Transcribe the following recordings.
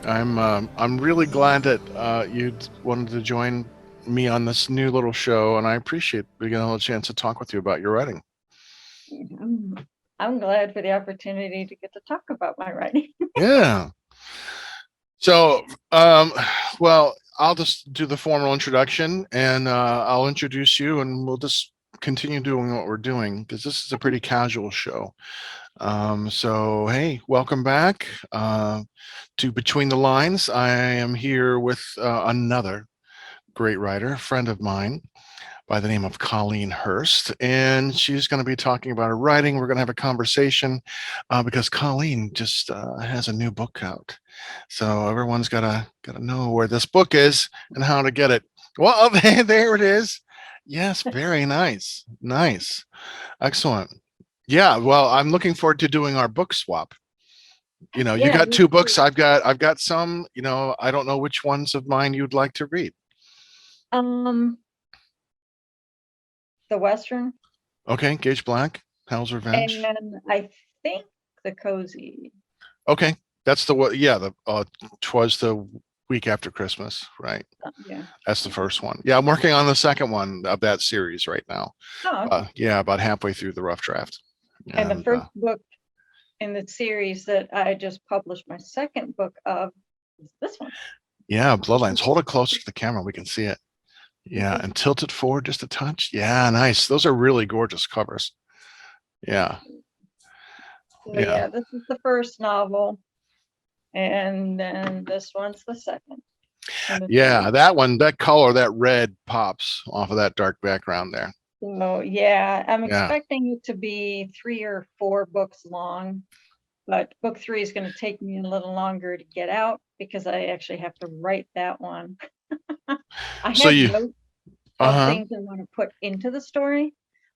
I'm really glad that you wanted to join me on this new little show, and I appreciate being able a chance to talk with you about your writing. I'm, I'm glad for the opportunity to get to talk about my writing. Yeah. So, um, well, I'll just do the formal introduction, and I'll introduce you, and we'll just continue doing what we're doing because this is a pretty casual show. So, hey, welcome back to Between the Lines. I am here with another great writer, friend of mine by the name of Colleen Hurst, and she's going to be talking about her writing. We're going to have a conversation because Colleen just has a new book out, so everyone's got to know where this book is and how to get it. Well, there it is. Yes, very nice, nice, excellent. Yeah, well, I'm looking forward to doing our book swap. You Yeah, got me two books. too. I've got some. I don't know which ones of mine you'd like to read. Um, the Western, Okay, Gage Black, Hell's and Revenge. then I think the Cozy. Okay, that's the what? Yeah, the twas the week after Christmas, right? Yeah. That's the first one. Yeah, I'm working on the second one of that series right now. Oh, okay. Yeah, about halfway through the rough draft, And the and first book in the series that I just published my second book of is this one. yeah, Bloodlines. Hold it closer to the camera; we can see it. Yeah, and tilt it forward just a touch. Yeah, nice. Those are really gorgeous covers. Yeah, So yeah, yeah, this is the first novel, and then this one's the second in the yeah. series. That one, that color, that red pops off of that dark background there. So yeah, I'm Yeah, expecting it to be 3 or 4 books long, but book 3 is going to take me a little longer to get out because I actually have to write that one. I so have you, notes of uh-huh. things I want to put into the story,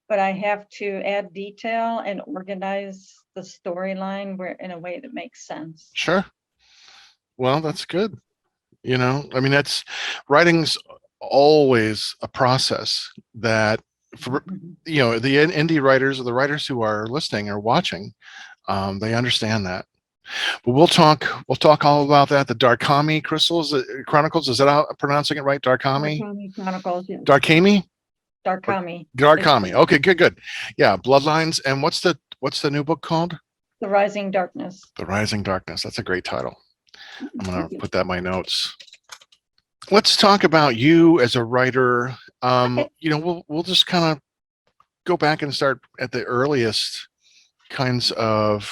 but I have to add detail and organize the storyline where in a way that makes sense. Sure. Well, that's good. I mean, that's writing's always a process that for the indie writers or the writers who are listening or watching, they understand that. But we'll talk all about that. The Darkami crystals chronicles, is that how pronouncing it right? Darkami, Darkami Chronicles, yes. Darkami, or Darkami is Darkami. Okay, good, good. Yeah, Bloodlines. And what's the new book called? the Rising Darkness. The Rising Darkness. That's a great title. I'm gonna Thank you. put that in my notes. Let's talk about you as a writer. Okay. We'll just kind of go back and start at the earliest kinds of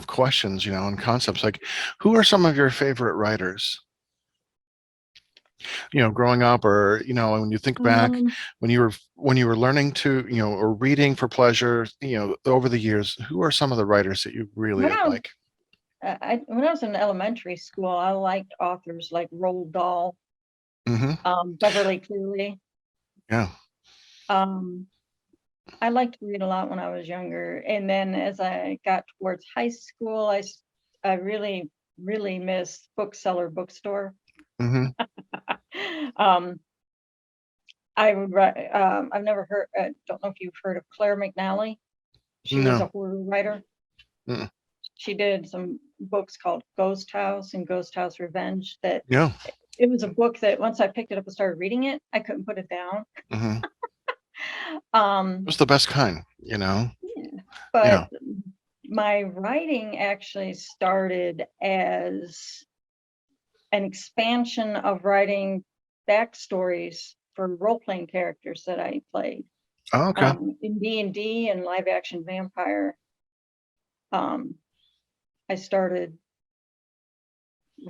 questions, and concepts. Like, who are some of your favorite writers? Growing up, or when you think back Um, when you were learning to, or reading for pleasure, over the years, who are some of the writers that you really when I was like? when I was in elementary school, I liked authors like Roald Dahl, Hmm. Beverly Cleary. Yeah. Um, I liked to read a lot when I was younger, and then as I got towards high school, I really really missed bookseller bookstore. Hmm. um, I would I've never heard. Don't know if you've heard of Claire McNally. She was No. a horror writer. Mm. She did some books called Ghost House and Ghost House Revenge. That Yeah. it was a book that once I picked it up and started reading it, I couldn't put it down. Hmm. It Um, was the best kind. yeah. Yeah. But my writing actually started as an expansion of writing backstories for role-playing characters that I played Oh, okay. in D&D and live action vampire. Um, I started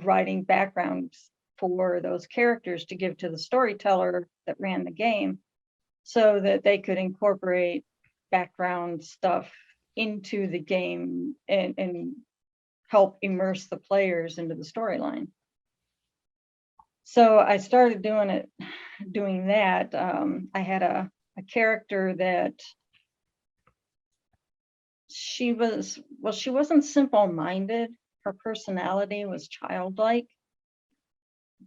writing backgrounds for those characters to give to the storyteller that ran the game so that they could incorporate background stuff into the game and help immerse the players into the storyline. So I started doing that. I had a character that she wasn't simple-minded. Her personality was childlike,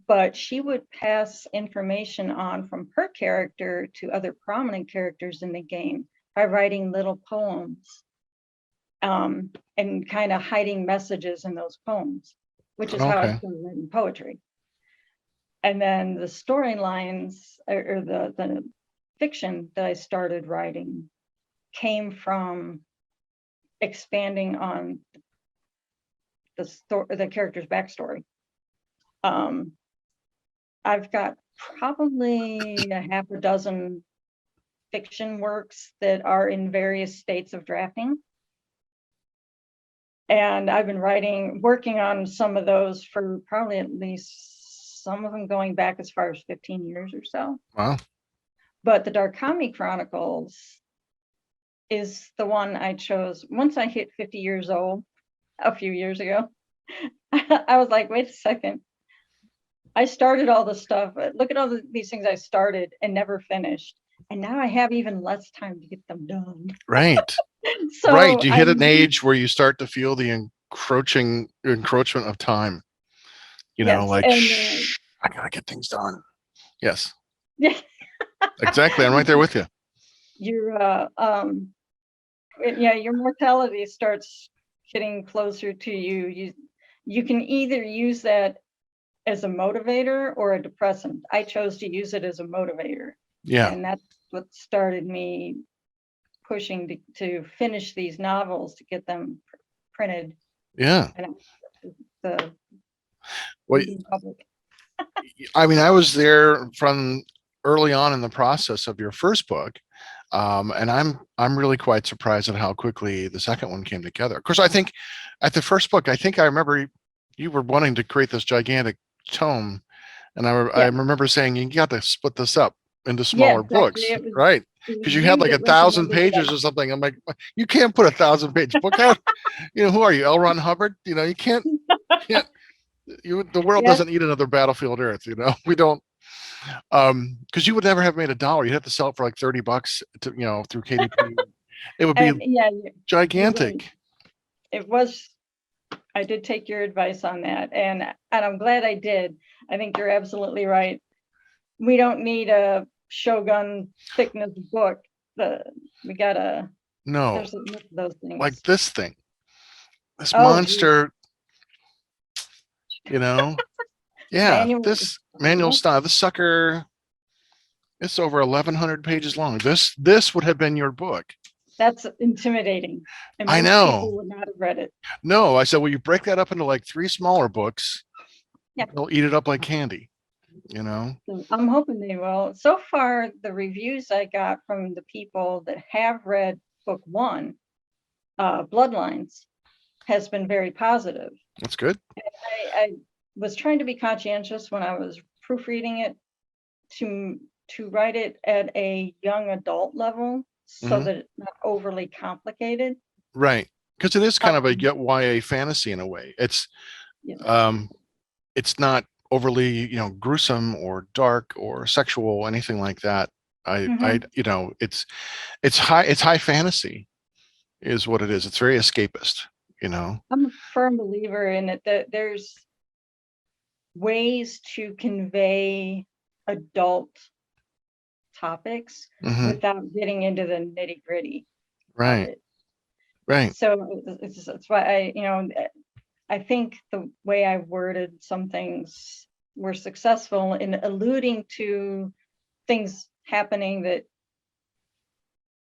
but she would pass information on from her character to other prominent characters in the game by writing little poems, and kind of hiding messages in those poems. which is how I Okay. started writing poetry. And then the storylines or the fiction that I started writing came from expanding on the character's backstory. I've got probably a half a dozen fiction works that are in various states of drafting. And I've been working on some of those for probably at least some of them going back as far as 15 years or so. Wow. But the Darkhami Chronicles is the one I chose. Once I hit 50 years old a few years ago, I was like, wait a second. I started all this stuff. Look at all these things I started and never finished. And now I have even less time to get them done. Right. So right. You hit an age where you start to feel the encroachment of time. You know, yes, like, and I gotta get things done. Yes. yeah, Exactly. I'm right there with you. your your mortality starts getting closer to you. You can either use that as a motivator or a depressant. I chose to use it as a motivator. Yeah. And that's what started me pushing to finish these novels to get them printed. Yeah. And the Well, public. I mean, I was there from early on in the process of your first book. And I'm really quite surprised at how quickly the second one came together. Of course, I think at the first book, I think I remember you were wanting to create this gigantic tome, and I remember saying you got to split this up into smaller books, actually, right? it Because was you had you like that 1,000 recommended pages that. or something. I'm like, you can't put 1,000-page book out. Who are you, L. Ron Hubbard? You can't. The world Yes, doesn't need another Battlefield Earth. We don't. Because you would never have made $1. You'd have to sell it for like $30 to, through KDP. It would be and yeah, you're right. gigantic. It was. I did take your advice on that, and I'm glad I did. I think you're absolutely right. We don't need a Shogun thickness book. We gotta. No, There's those like things. this thing, this Oh, geez. monster, yeah, Manual. this manual style, this sucker, it's over 1,100 pages long. This would have been your book. That's intimidating, and I most people know. would not have read it. No, I said, well, you break that up into like 3 smaller books. Yeah. They'll eat it up like candy. So I'm hoping they will. So far, the reviews I got from the people that have read book 1, Bloodlines, has been very positive. That's good. I was trying to be conscientious when I was proofreading it to write it at a young adult level so that it's not overly complicated. Right. Because it is kind of a YA fantasy in a way. It's it's not overly, gruesome or dark or sexual or anything like that. It's high fantasy is what it is. It's very escapist, I'm a firm believer in it that there's ways to convey adult topics without getting into the nitty gritty of it. Right. So that's why I think the way I worded some things were successful in alluding to things happening that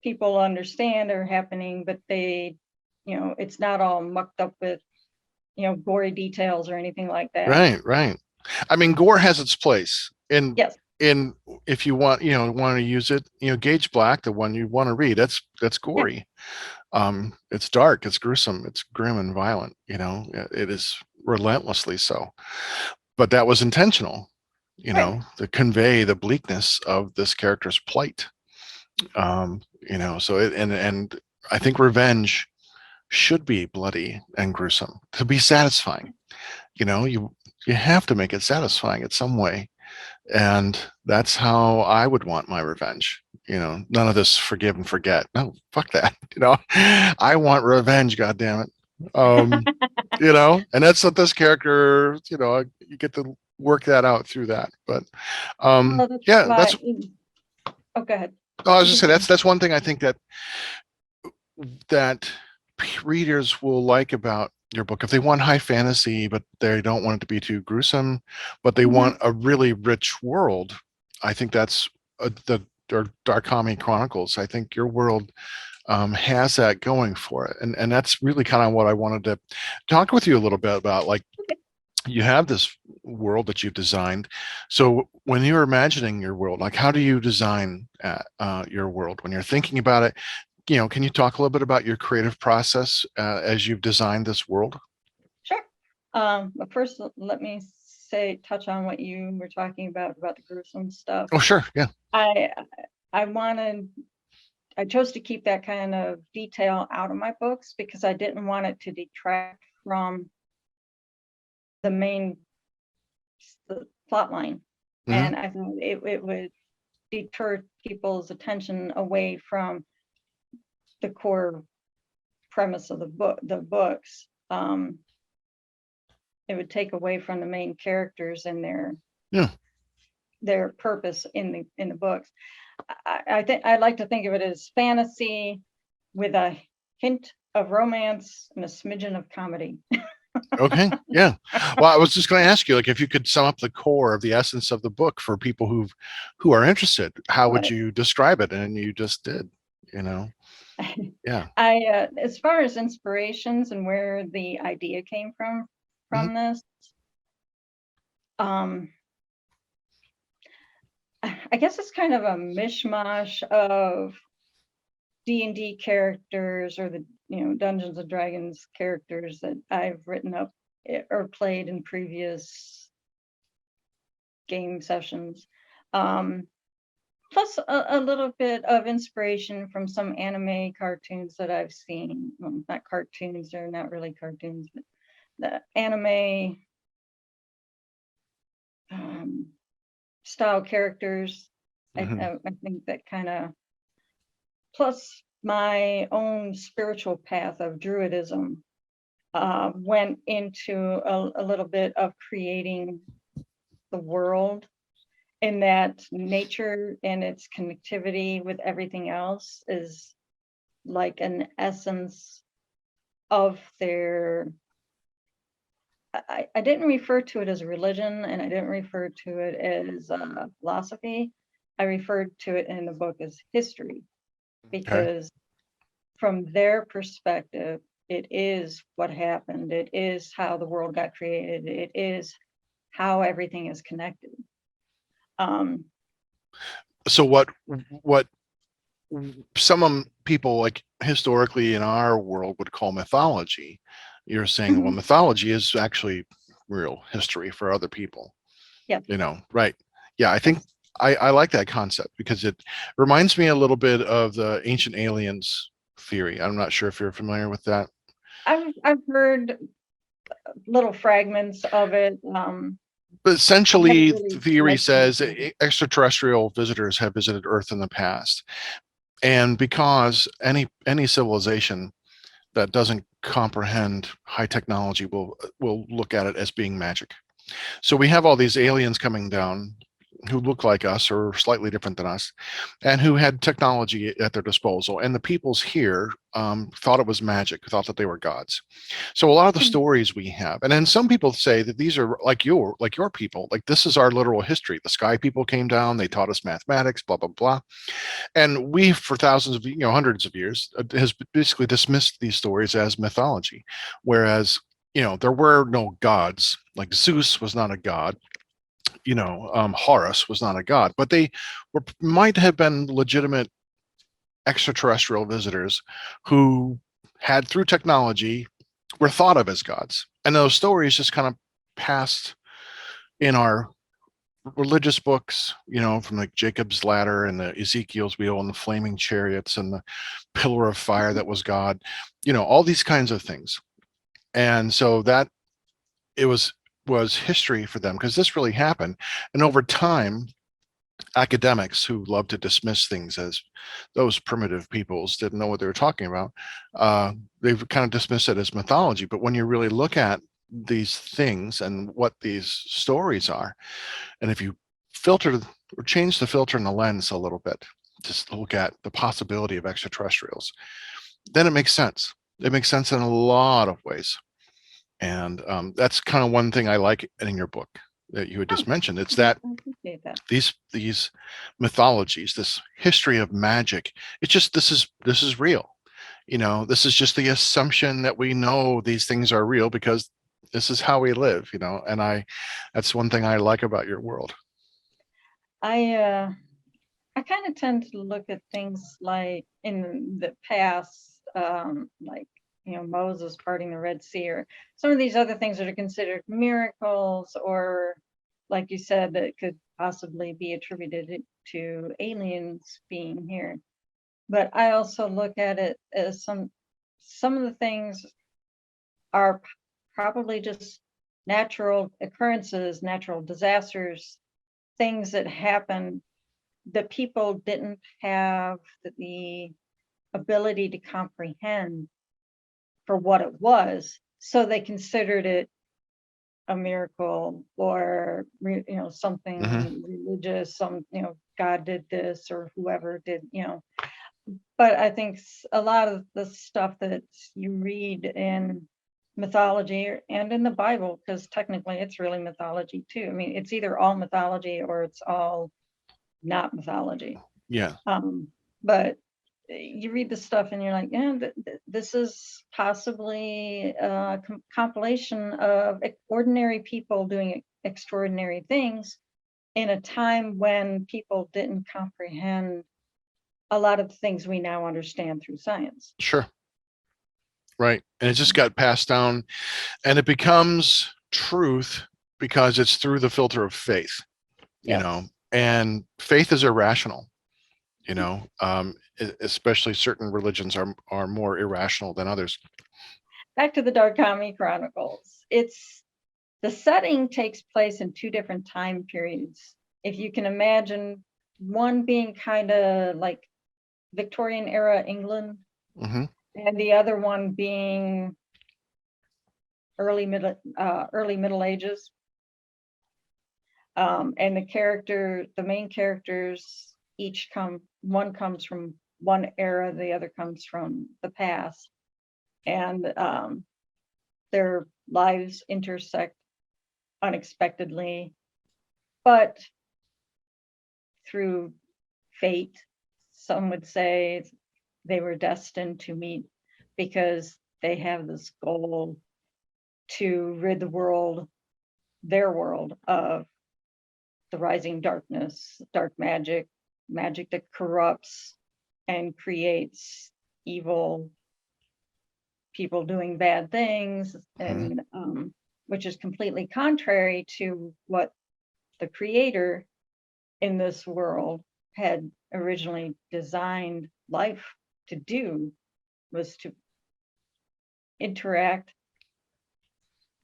people understand are happening, but they, it's not all mucked up with, gory details or anything like that. Right. I mean, gore has its place Yes. in if you want to use it, Gage Black, the one you want to read, that's gory. It's dark, it's gruesome, it's grim and violent, it is relentlessly so, but that was intentional, to convey the bleakness of this character's plight. So and I think revenge should be bloody and gruesome to be satisfying. You have to make it satisfying in some way, and that's how I would want my revenge. None of this forgive and forget. No, fuck that. I want revenge, God damn it. And that's what this character, you get to work that out through that. But that's oh, go ahead. I was just saying that's one thing I think that readers will like about your book. If they want high fantasy, but they don't want it to be too gruesome, but they Mhm. want a really rich world, I think that's the Darkhami Chronicles. I think your world has that going for it, and that's really kind of what I wanted to talk with you a little bit about. Like, Okay. you have this world that you've designed. So when you're imagining your world, like, how do you design your world when you're thinking about it? Can you talk a little bit about your creative process as you've designed this world? Sure. But first, let me touch on what you were talking about the gruesome stuff. Oh, sure. Yeah. I I wanted I chose to keep that kind of detail out of my books because I didn't want it to detract from the main plot line, Hmm. and I think it would deter people's attention away from the core premise of the books. It would take away from the main characters and Yeah. their purpose in the books. I think I like to think of it as fantasy with a hint of romance and a smidgen of comedy. Okay. Yeah. Well, I was just going to ask you, like, if you could sum up the core of the essence of the book for people who are interested, how would But you describe it? And you just did, you know. Yeah. as far as inspirations and where the idea came Mhm. from this, um, I guess it's kind of a mishmash of D&D characters or the Dungeons and Dragons characters that I've written up or played in previous game sessions. Um, Plus a little bit of inspiration from some anime cartoons that I've seen. Well, not cartoons, they're not really cartoons, but the anime um, style characters. Mhm. I think that kind of, plus my own spiritual path of druidism went into a little bit of creating the world, in that nature and its connectivity with everything else is like an essence of their. I didn't refer to it as a religion, and I didn't refer to it as philosophy. I referred to it in the book as history, Okay. because from their perspective, it is what happened. It is how the world got created. It is how everything is connected. Um, So what some people, like, historically in our world, would call mythology, you're saying, well, mhm, mythology is actually real history for other people, yeah. right? Yeah, I think I like that concept because it reminds me a little bit of the ancient aliens theory. I'm not sure if you're familiar with that. I've heard little fragments of it. But I haven't essentially, the really theory read too much says of it. extraterrestrial visitors have visited Earth in the past, and because any civilization that doesn't comprehend high technology will look at it as being magic. So we have all these aliens coming down who look like us or slightly different than us, and who had technology at their disposal. And the peoples here thought it was magic, thought that they were gods. So a lot of the Mhm. stories we have, and then some people say that these are like your people, like this is our literal history. The sky people came down, they taught us mathematics, blah blah blah, and we for thousands of hundreds of years has basically dismissed these stories as mythology, whereas there were no gods. Like Zeus was not a god, Horus was not a god, but they might have been legitimate extraterrestrial visitors who had, through technology, were thought of as gods. And those stories just kind of passed in our religious books, from like Jacob's Ladder and the Ezekiel's Wheel and the flaming chariots and the pillar of fire that was God, all these kinds of things. And so that it was history for them because this really happened. And over time, academics who love to dismiss things as those primitive peoples didn't know what they were talking about, uh, they've kind of dismissed it as mythology. But when you really look at these things and what these stories are, and if you filter or change the filter and the lens a little bit, just look at the possibility of extraterrestrials, then it makes sense. It makes sense in a lot of ways. And that's kind of one thing I like in your book that you had just mentioned. It's that I appreciate that. these mythologies, this history of magic, it's just this is real. This is just the assumption that we know these things are real because this is how we live, and that's one thing I like about your world. I kind of tend to look at things like in the past, like Moses parting the Red Sea, or some of these other things that are considered miracles, or like you said, that could possibly be attributed to aliens being here. But I also look at it as some of the things are probably just natural occurrences, natural disasters, things that happen that people didn't have the ability to comprehend for what it was. So they considered it a miracle, or something Hmm. religious, God did this or whoever did. But I think a lot of the stuff that you read in mythology and in the Bible, because technically it's really mythology too. I mean, it's either all mythology or it's all not mythology. Yeah. But you read the stuff and you're like, yeah, this is possibly a compilation of ordinary people doing extraordinary things in a time when people didn't comprehend a lot of the things we now understand through science. Sure. Right. And it just got passed down, and it becomes truth because it's through the filter of faith, Yes. and faith is irrational, especially certain religions are more irrational than others. Back to the Darkami Chronicles. The setting takes place in two different time periods. If you can imagine, one being kind of like Victorian era England, Hmm. and the other one being early Middle Ages. And the main characters, one comes from one era, the other comes from the past, and their lives intersect unexpectedly, but through fate. Some would say they were destined to meet because they have this goal to rid their world, of the rising darkness, dark magic, magic that corrupts and creates evil people doing bad things, Hmm. and which is completely contrary to what the creator in this world had originally designed life to do, was to interact,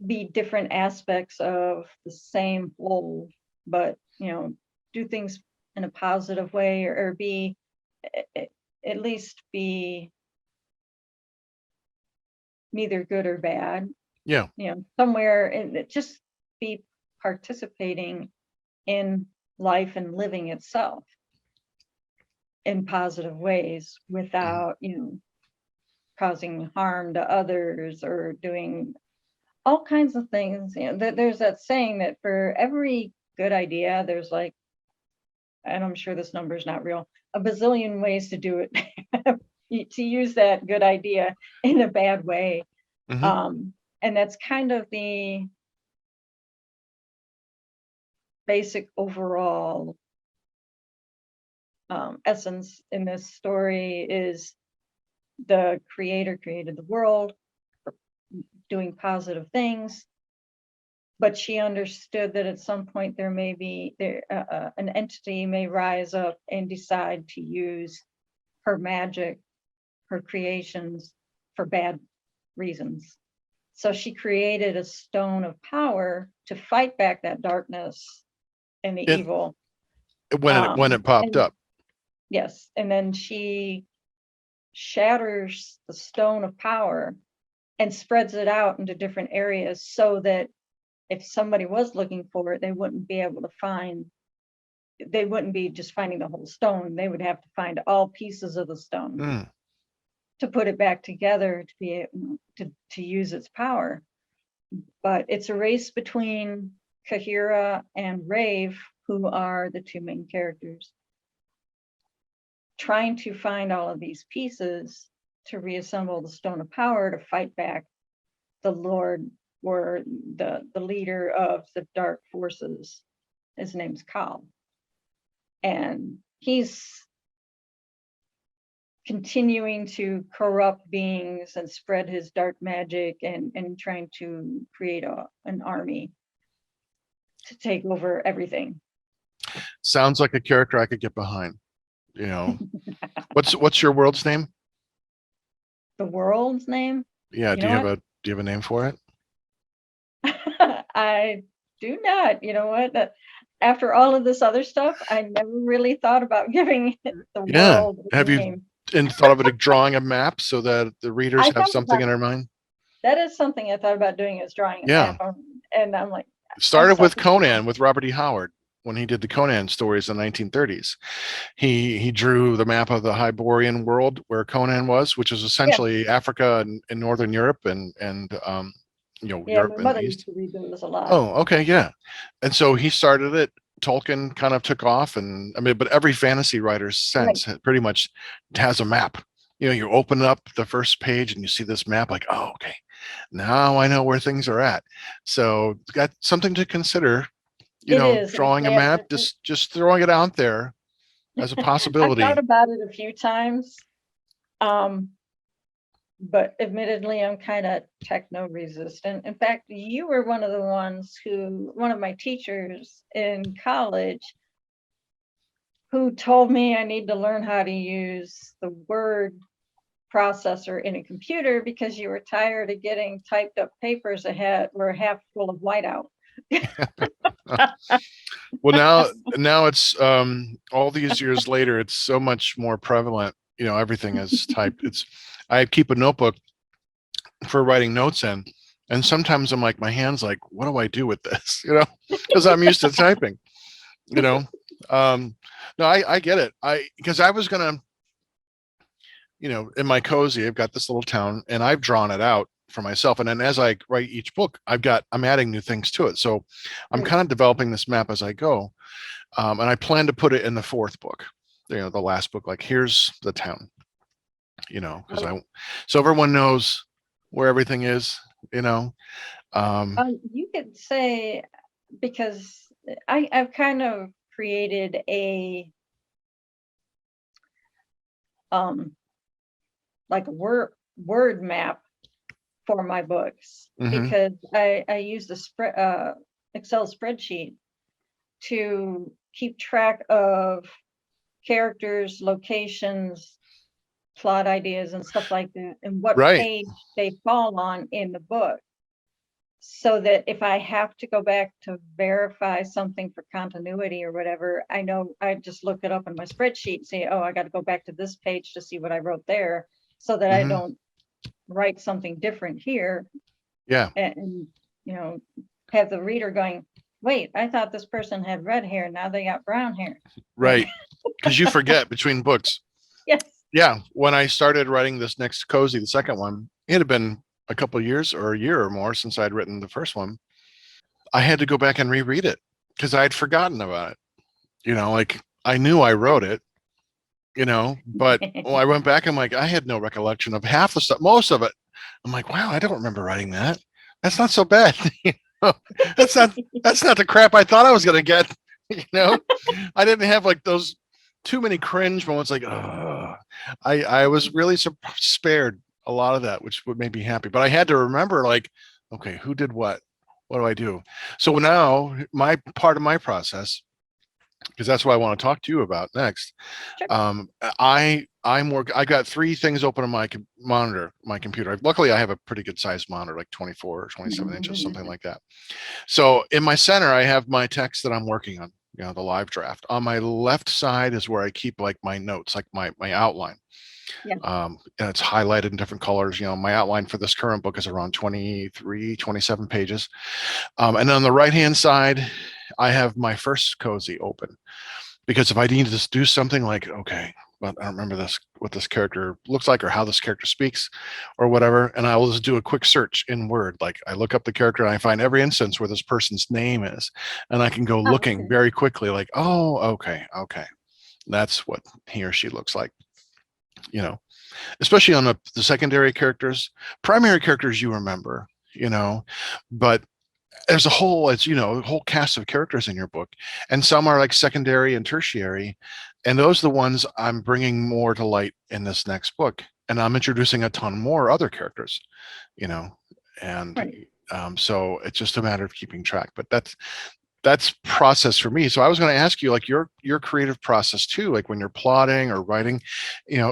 be different aspects of the same whole, but do things in a positive way, or be at least be neither good or bad, Yeah. somewhere, and just be participating in life and living itself in positive ways Hmm. without causing harm to others or doing all kinds of things. There's that saying that for every good idea, there's like, and I'm sure this number is not real, a bazillion ways to do it, to use that good idea in a bad way. Hmm. And that's kind of the basic overall essence in this story. Is the creator created the world for doing positive things, but she understood that at some point there may be an entity may rise up and decide to use her magic, her creations, for bad reasons. So she created a stone of power to fight back that darkness and the It evil. when it popped And up. yes, and then she shatters the stone of power and spreads it out into different areas, so that if somebody was looking for it, they wouldn't be just finding the whole stone. They would have to find all pieces of the stone Mm. to put it back together to be able to use its power. but it's a race between Kahira and Rave, who are the two main characters, trying to find all of these pieces to reassemble the Stone of Power to fight back the Lord, or the leader of the dark forces. His name's Kal. And he's continuing to corrupt beings and spread his dark magic, and trying to create an army to take over everything. Sounds like a character I could get behind. You know, what's your world's name? The world's name? Yeah, You do know you have a name for it? I do not. You know what? After all of this other stuff, I never really thought about giving it the Yeah. world a Have you name. thought of it drawing a map so that the readers I have thought something about in their mind? that is something I thought about doing, is drawing a Yeah. map. And I'm like, I'm Started with selfish. Conan, with Robert E. Howard, when he did the Conan stories in the 1930s. He drew the map of the Hyborian world where Conan was, which is Yeah, essentially Africa and Northern Europe and yeah. Europe My and the mother used East. to read those a lot. Oh, okay, yeah. And so he started it. Tolkien kind of took off, and I mean, but every fantasy writer Right. since pretty much has a map. You open up the first page and you see this map, like, oh, okay, now I know where things are at. So got something to consider. It is. Drawing a Yeah, map, just throwing it out there as a I've thought possibility. about it a few times. Um, but admittedly, I'm kind of techno resistant. In fact, you were one of the ones one of my teachers in college, who told me I need to learn how to use the word processor in a computer, because you were tired of getting typed up papers that were half full of whiteout. Well, now it's all these years later, it's so much more prevalent. Everything is typed. I keep a notebook for writing notes in, and sometimes I'm like, my hand's like, what do I do with this? Because I'm used to typing. You know, no, I get it. Because I was gonna, in my cozy, I've got this little town, and I've drawn it out for myself. And then as I write each book, I'm adding new things to it. So I'm Right. kind of developing this map as I go. And I plan to put it in the fourth book, the last book, like here's the town, because Oh, so everyone knows where everything is, you know. you could say, because I've kind of created a um like a word map for my books, Hmm. because I use the Excel spreadsheet to keep track of characters, locations, plot ideas, and stuff like that, and what Right. page they fall on in the book. So that if I have to go back to verify something for continuity or whatever, I know I just look it up in my spreadsheet, say, oh, I got to go back to this page to see what I wrote there, so that I Hmm. don't write something different here, Yeah. and have the reader going, wait, I thought this person had red hair, now they got brown hair. Right. Because you forget between books. Yes. Yeah. When I started writing this next cozy, the second one, it had been a couple of years or a year or more since I'd written the first one. I had to go back and reread it because I had forgotten about it. Like I knew I wrote it, but when I went back, I'm like, I had no recollection of half the stuff, most of it. I'm like, wow, I don't remember writing that. That's not so bad. that's not that's not the crap I thought I was gonna get. you know, I didn't have like those too many cringe moments. Like, I was really spared a lot of that, which would make me happy. But I had to remember, like, okay, who did what? What do I do? So now my part of my process, because that's what I want to talk to you about next. Sure. I got three things open on my monitor, my computer. Luckily, I have a pretty good sized monitor, like 24 or 27 inches, something like that. So in my center, I have my text that I'm working on, the live draft. On my left side is where I keep like my notes, like my outline. Yeah. And it's highlighted in different colors. My outline for this current book is around 23, 27 pages. And on the right-hand side, I have my first cozy open, because if I need to do something like, okay, but I don't remember what this character looks like or how this character speaks or whatever. And I will just do a quick search in Word. Like I look up the character and I find every instance where this person's name is. And I can go Oh, looking okay. very quickly, like, oh, okay. That's what he or she looks like, especially on the secondary characters. Primary characters you remember, but there's a whole cast of characters in your book, and some are like secondary and tertiary, and those are the ones I'm bringing more to light in this next book, and I'm introducing a ton more other characters, you know, and Right. so it's just a matter of keeping track. But that's process for me. So I was going to ask you, like, your creative process too, like when you're plotting or writing,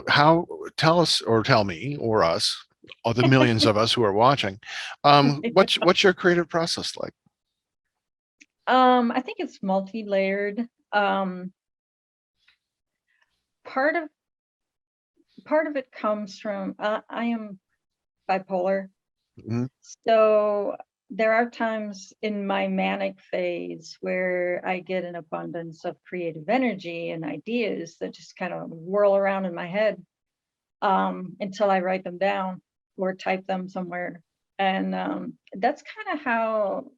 how, tell me or us, or the millions of us who are watching, what's your creative process like? I think it's multi-layered. Part of it comes from I am bipolar. Mhm. So there are times in my manic phase where I get an abundance of creative energy and ideas that just kind of whirl around in my head until I write them down or type them somewhere. And that's kind of how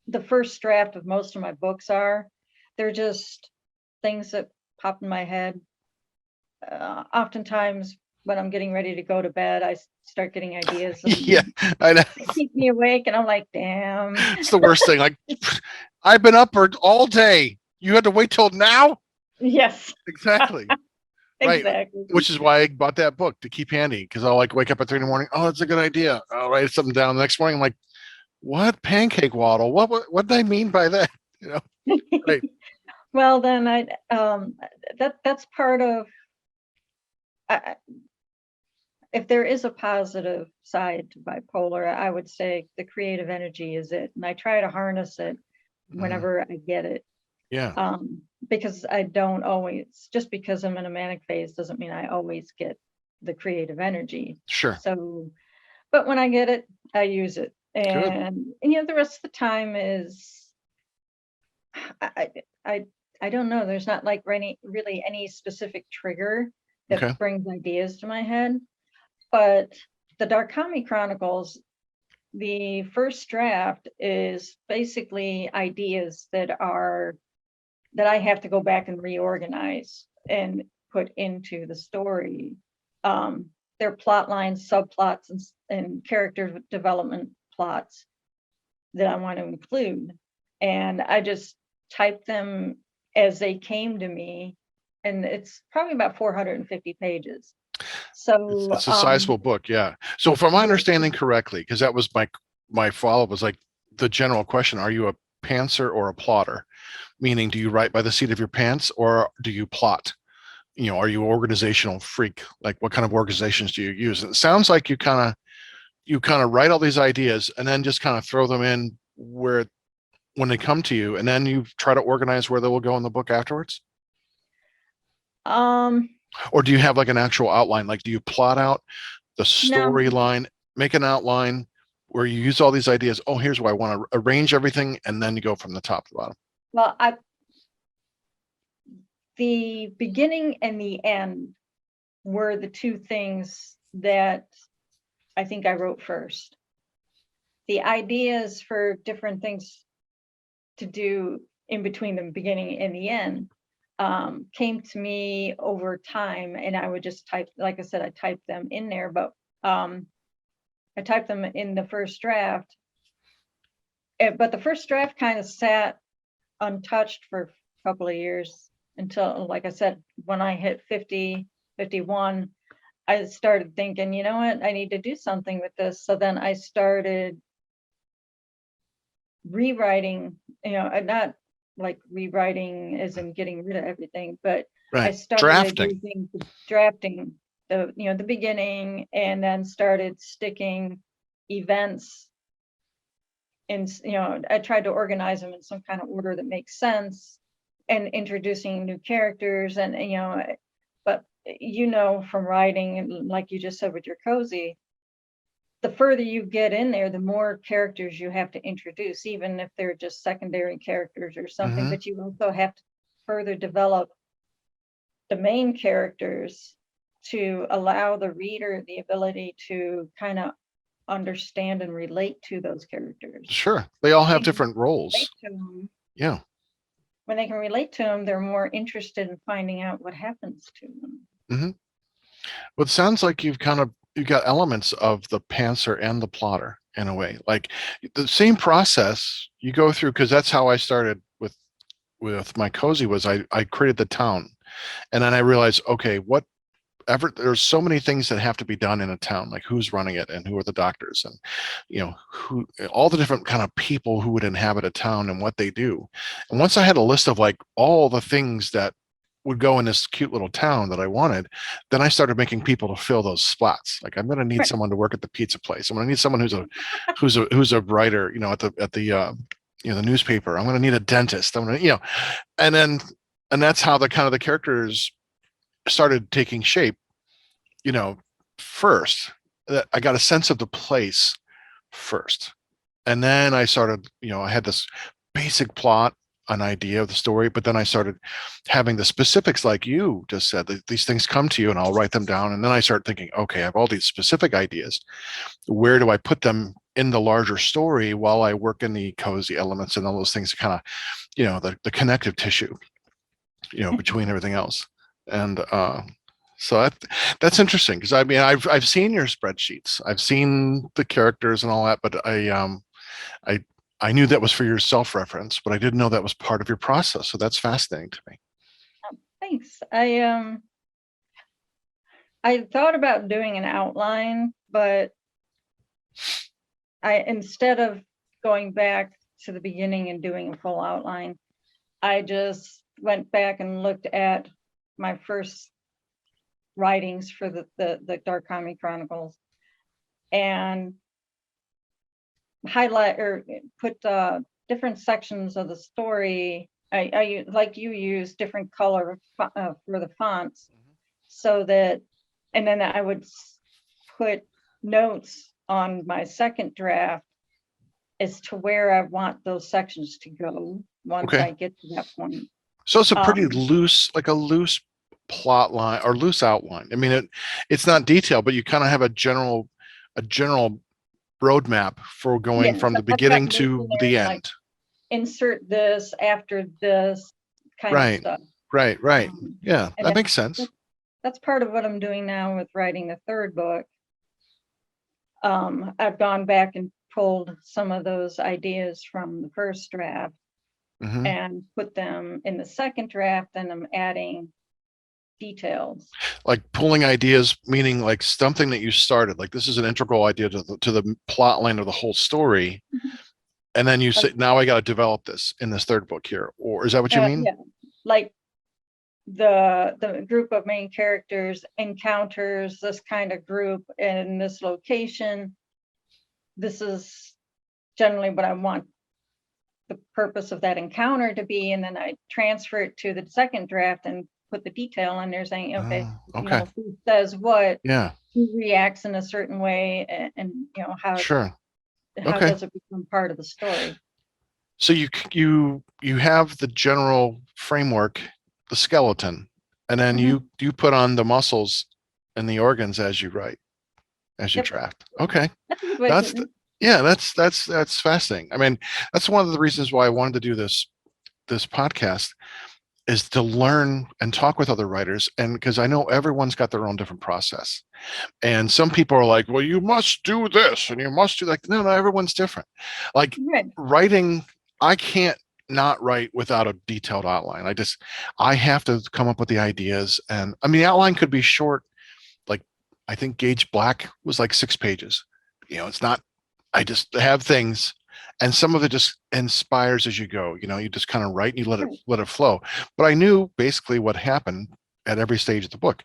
the first draft of most of my books are. They're just things that pop in my head. Oftentimes, when I'm getting ready to go to bed, I start getting ideas Yeah, and I know. they keep me awake, and I'm like, damn. It's the worst thing. Like, I've been up for all day. You had to wait till now? Yes, Exactly. Right. exactly. Which is why I bought that book to keep handy, because I'll like wake up at 3 in the morning. Oh, that's a good idea. I'll write something down the next morning. I'm like, what pancake waddle? What did I mean by that? You know, right. Well, then that's part of I, if there is a positive side to bipolar, I would say the creative energy is it, and I try to harness it Mhm. whenever I get it. Yeah, Because I don't always, just because I'm in a manic phase doesn't mean I always get the creative energy. sure. So, but when I get it, I use it. Good. And the rest of the time is, I, I, I I don't know. There's not like really any specific trigger that Okay. brings ideas to my head. But the Darkami Chronicles, the first draft is basically ideas that I have to go back and reorganize and put into the story. Their plot lines, subplots, and character development plots that I want to include. And I just type them as they came to me. And it's probably about 450 pages. So, It's a sizable book. Yeah. So, if I'm yes, understanding correctly, because that was my follow up was like the general question: are you a pantser or a plotter? Meaning, do you write by the seat of your pants or do you plot? Are you organizational freak? Like, what kind of organizations do you use? And it sounds like you kind of write all these ideas and then just kind of throw them in where when they come to you, and then you try to organize where they will go in the book afterwards. um, Or do you have like an actual outline? Like, do you plot out the no, storyline, make an outline where you use all these ideas? Oh, here's where I want to arrange everything, and then you go from the top to the bottom. well, the beginning and the end were the two things that I think I wrote first. The ideas for different things to do in between the beginning and the end came to me over time, and I would just type, like I said, I typed them in there, but I typed them in the first draft. But the first draft kind of sat untouched for a couple of years until, like I said, when I hit 50, 51, I started thinking, you know what, I need to do something with this. So then I started rewriting, not like rewriting as in getting rid of everything, but I Right. started Drafting. using drafting the beginning, and then started sticking events, and I tried to organize them in some kind of order that makes sense, and introducing new characters, and but from writing, and like you just said with your cozy, the further you get in there, the more characters you have to introduce, even if they're just secondary characters or something. Hmm. But you also have to further develop the main characters to allow the reader the ability to kind of understand and relate to those characters. Sure. They all have They can different roles. relate to them. Yeah. When they can relate to them, they're more interested in finding out what happens to them. Mm-hmm. Well, it sounds like you've got elements of the pantser and the plotter in a way. Like the same process you go through, because that's how I started with my cozy. Was I created the town, and then I realized, okay, there's so many things that have to be done in a town, like who's running it and who are the doctors, and who, all the different kind of people who would inhabit a town and what they do. And once I had a list of like all the things that would go in this cute little town that I wanted, then I started making people to fill those spots. Like, I'm going to need Right. someone to work at the pizza place. I'm going to need someone who's a writer, at the the newspaper. I'm going to need a dentist. I'm going to, and that's how the kind of the characters started taking shape. First, that I got a sense of the place first, and then I started. I had this basic plot, an idea of the story, but then I started having the specifics, like you just said. These things come to you, and I'll write them down, and then I start thinking, okay, I have all these specific ideas. Where do I put them in the larger story while I work in the cozy elements and all those things, kind of, the connective tissue, between everything else. And so that's interesting, because I mean, I've seen your spreadsheets, I've seen the characters and all that, but I knew that was for your self-reference, but I didn't know that was part of your process. So that's fascinating to me. Thanks. I thought about doing an outline, but instead of going back to the beginning and doing a full outline, I just went back and looked at my first writings for the Darkhami Chronicles and highlight or put different sections of the story. I like you use different color for the fonts, so that, and then I would put notes on my second draft as to where I want those sections to go once Okay. I get to that point. So it's a pretty loose plot line or loose outline. I mean, it's not detailed, but you kind of have a general roadmap for going from the beginning to the end. Like, insert this after this kind of stuff. Right. Yeah, that makes sense. That's part of what I'm doing now with writing the third book. I've gone back and pulled some of those ideas from the first draft and put them in the second draft, and I'm adding details. Like pulling ideas, meaning like something that you started, like this is an integral idea to the plot line of the whole story. And then you say, now I got to develop this in this third book here, or is that what you mean? Yeah, like the group of main characters encounters this kind of group in this location. This is generally what I want the purpose of that encounter to be, and then I transfer it to the second draft and put the detail in there saying, okay, who says what, who reacts in a certain way, and how how does it become part of the story. So you have the general framework, the skeleton, and then you put on the muscles and the organs as you write, as you draft. Okay. That's fascinating. I mean, that's one of the reasons why I wanted to do this podcast, is to learn and talk with other writers, and because I know everyone's got their own different process. And some people are like, well, you must do this and you must do that. No, everyone's different. Like writing, I can't not write without a detailed outline. I have to come up with the ideas. And I mean, the outline could be short. Like, I think Gage Black was like 6 pages. It's not, I just have things, and some of it just inspires as you go. You just kind of write and you let it flow. But I knew basically what happened at every stage of the book.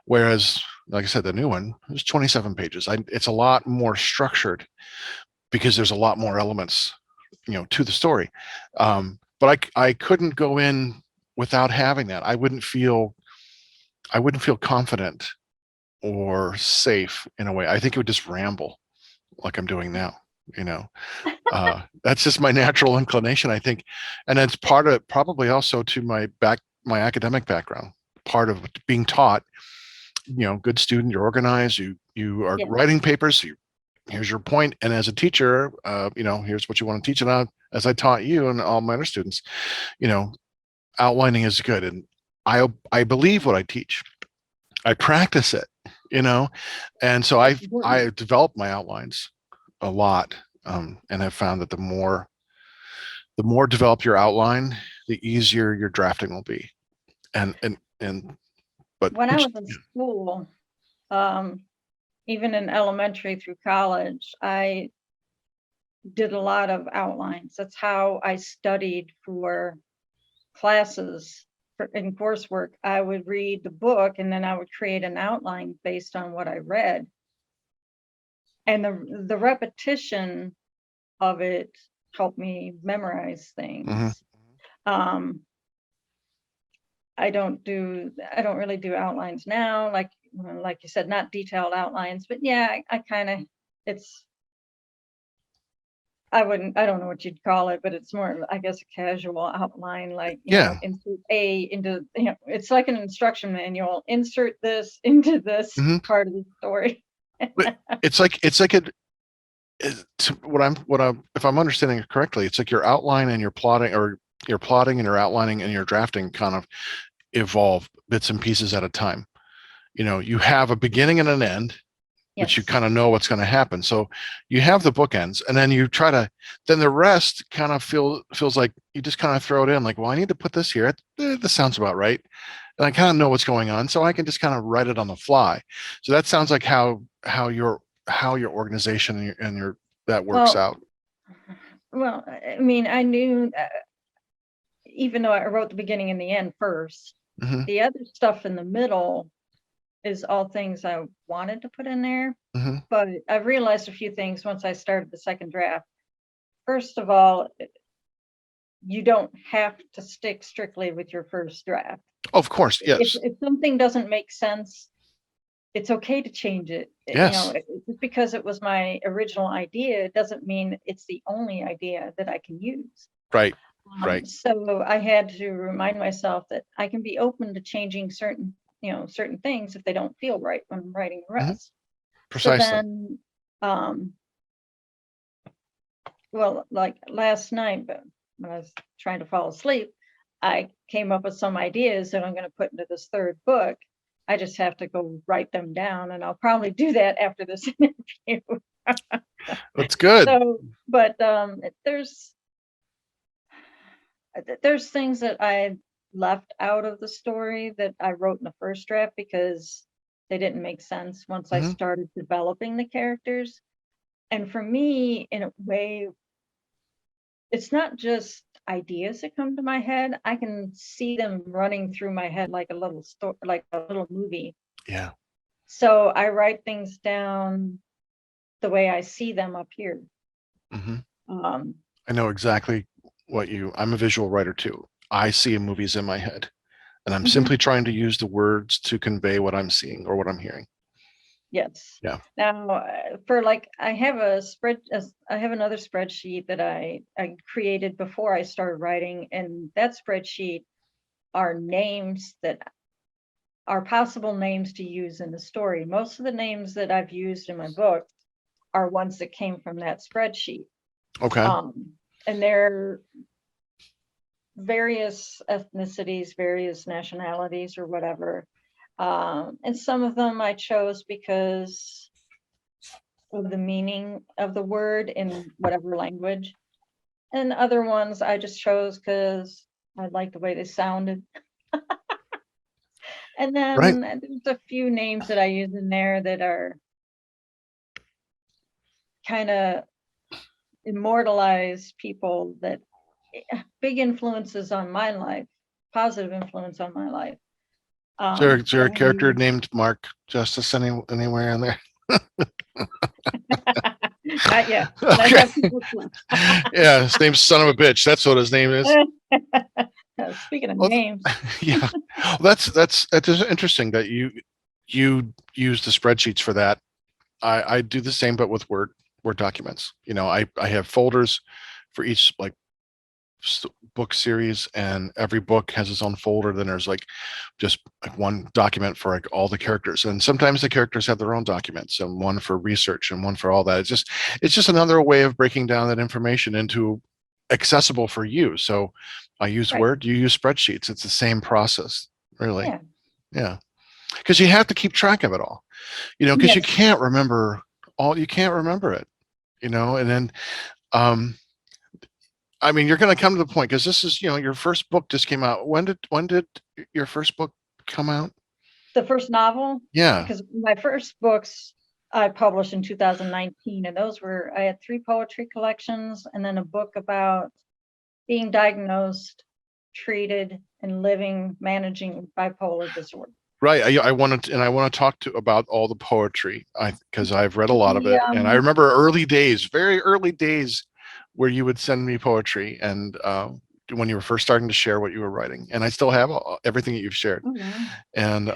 Whereas, like I said, the new one was 27 pages. It's a lot more structured because there's a lot more elements, to the story. But I couldn't go in without having that. I wouldn't feel confident or safe in a way. I think it would just ramble like I'm doing now. That's just my natural inclination, I think. And that's part of it, probably also to my academic background. part of being taught. Good student, you're organized, you are Yeah. writing papers, here's your point, and as a teacher, here's what you want to teach. And as I taught you and all my other students, outlining is good, and I believe what I teach. I practice it, and so I developed my outlines a lot, and I've found that the more developed your outline, the easier your drafting will be. But when I was in school, even in elementary through college, I did a lot of outlines. That's how I studied for classes in coursework. I would read the book and then I would create an outline based on what I read. And the repetition of it helped me memorize things. Mm-hmm. I don't really do outlines now, like you said, not detailed outlines, but yeah, I kind of, I don't know what you'd call it, but it's more, I guess, a casual outline, like, insert A into, it's like an instruction manual, insert this into this part of the story. It's like if I'm understanding it correctly, it's like your outline and your plotting, or your plotting and your outlining and your drafting kind of evolve bits and pieces at a time. You have a beginning and an end, which you kind of know what's going to happen. So you have the bookends, and then you then the rest kind of feels like you just kind of throw it in, like, well, I need to put this here. This sounds about right. And I kind of know what's going on, so I can just kind of write it on the fly. So that sounds like how your organization and your that works out. Well, I mean, I knew, even though I wrote the beginning and the end first, the other stuff in the middle is all things I wanted to put in there. But I realized a few things once I started the second draft. First of all, you don't have to stick strictly with your first draft. Of course, yes. If something doesn't make sense, it's okay to change it. Yes. Just because it was my original idea, it doesn't mean it's the only idea that I can use. Right. Right. So I had to remind myself that I can be open to changing certain things if they don't feel right when I'm writing the rest. Precisely. So then, well, like last night, but when I was trying to fall asleep, I came up with some ideas that I'm going to put into this third book. I just have to go write them down, and I'll probably do that after this interview. That's good. So, but there's things that I left out of the story that I wrote in the first draft because they didn't make sense once I started developing the characters. And for me, in a way, it's not just ideas that come to my head. I can see them running through my head like a little story, like a little movie. Yeah. So I write things down the way I see them up here. I know exactly I'm a visual writer too. I see movies in my head, and I'm simply trying to use the words to convey what I'm seeing or what I'm hearing. Yes. Yeah. Now, I have another spreadsheet that I created before I started writing, and that spreadsheet are names that are possible names to use in the story. Most of the names that I've used in my book are ones that came from that spreadsheet. Okay. And they're various ethnicities, various nationalities, or whatever. And some of them I chose because of the meaning of the word in whatever language. And other ones I just chose because I like the way they sounded. And then there's a few names that I use in there that are kind of immortalize people that big influences on my life, positive influence on my life. Is there a character named Mark Justice anywhere in there? Not yet. Okay. Yeah, his name's Son of a Bitch. That's what his name is. Speaking of names. Yeah. Well, that's interesting that you use the spreadsheets for that. I do the same, but with Word documents. I have folders for each, like book series, and every book has its own folder. Then there's like just like one document for like all the characters, and sometimes the characters have their own documents, and one for research and one for all that. It's just another way of breaking down that information into accessible for you. So I use Right. Word, you use spreadsheets. It's the same process, really. Yeah. Yeah, because you have to keep track of it all, because you Yes. can't remember you can't remember it, and then um I mean, you're going to come to the point, because this is, your first book just came out. When did your first book come out? The first novel, Yeah. because my first books I published in 2019, and I had 3 poetry collections and then a book about being diagnosed, treated, and managing bipolar disorder. Right. I want to talk about all the poetry, because I've read a lot of The it, and I remember early days, very early days, where you would send me poetry, and when you were first starting to share what you were writing, and I still have everything that you've shared. Oh, wow. And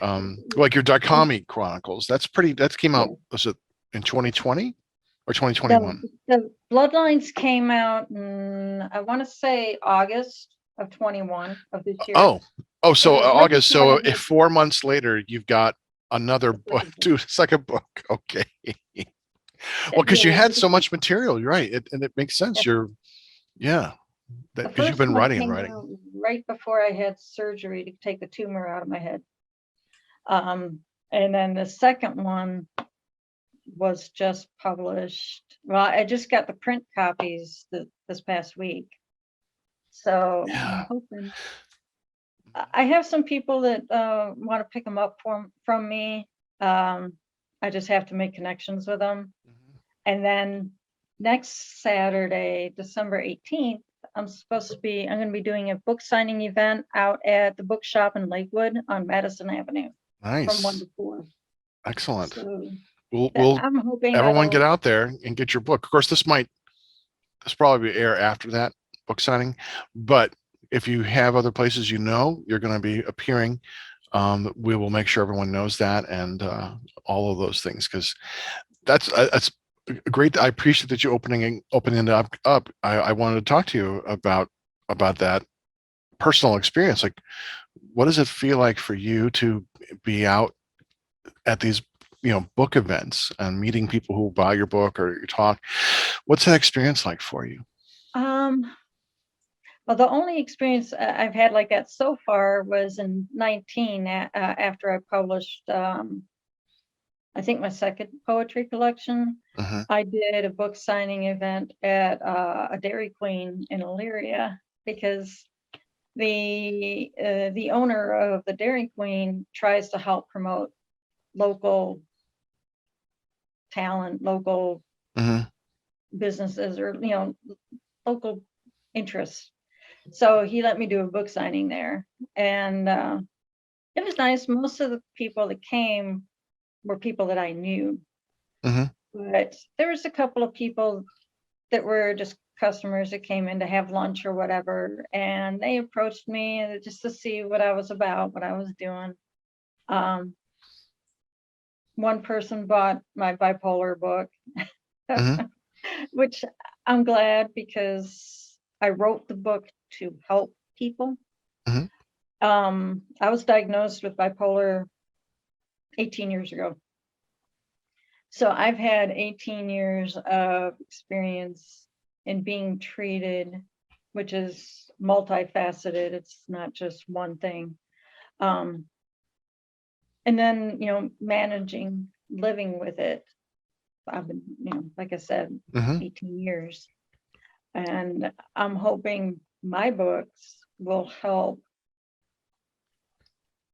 like your Darkhami Chronicles, that came out, Yeah. was it in 2020 or 2021? The Bloodlines came out in, I want to say, August of 21 of this year. So It was right August. before I So had if 4 months later, you've got another the book, second book. second book. Okay. Well, because you The, had so much material, you're right, and it makes sense. the Yeah, the because you've first been one writing and came writing. out right before I had surgery to take the tumor out of my head. And then the second one was just published. Well, I just got the print copies this past week. So Yeah. I'm hoping. I have some people that want to pick them up from me. I just have to make connections with them. And then next Saturday, December 18th, I'm going to be doing a book signing event out at the bookshop in Lakewood on Madison Avenue from 1 Nice. to 4. Excellent. So We'll I'm hoping everyone get that'll, out there and get your book. Of course, this probably air after that book signing, but if you have other places you're going to be appearing, we will make sure everyone knows that, and all of those things, because that's great. I appreciate that you opening it up. I wanted to talk to you about that personal experience. Like, what does it feel like for you to be out at these book events and meeting people who buy your book or your talk? What's that experience like for you? well, the only experience I've had like that so far was in 19 after I published, I think, my second poetry collection. Mhm. I did a book signing event at a Dairy Queen in Elyria, because the owner of the Dairy Queen tries to help promote local talent, local Mhm. businesses, or local interests. So he let me do a book signing there, and it was nice. Most of the people that came were people that I knew, Mhm. but there was a couple of people that were just customers that came in to have lunch or whatever, and they approached me just to see what I was about, what I was doing. One person bought my bipolar book, Mhm. which I'm glad, because I wrote the book to help people. Mhm. I was diagnosed with bipolar 18 years ago. So I've had 18 years of experience in being treated, which is multifaceted. It's not just one thing. And then, managing, living with it. I've been, like I said, Mhm. 18 years. And I'm hoping my books will help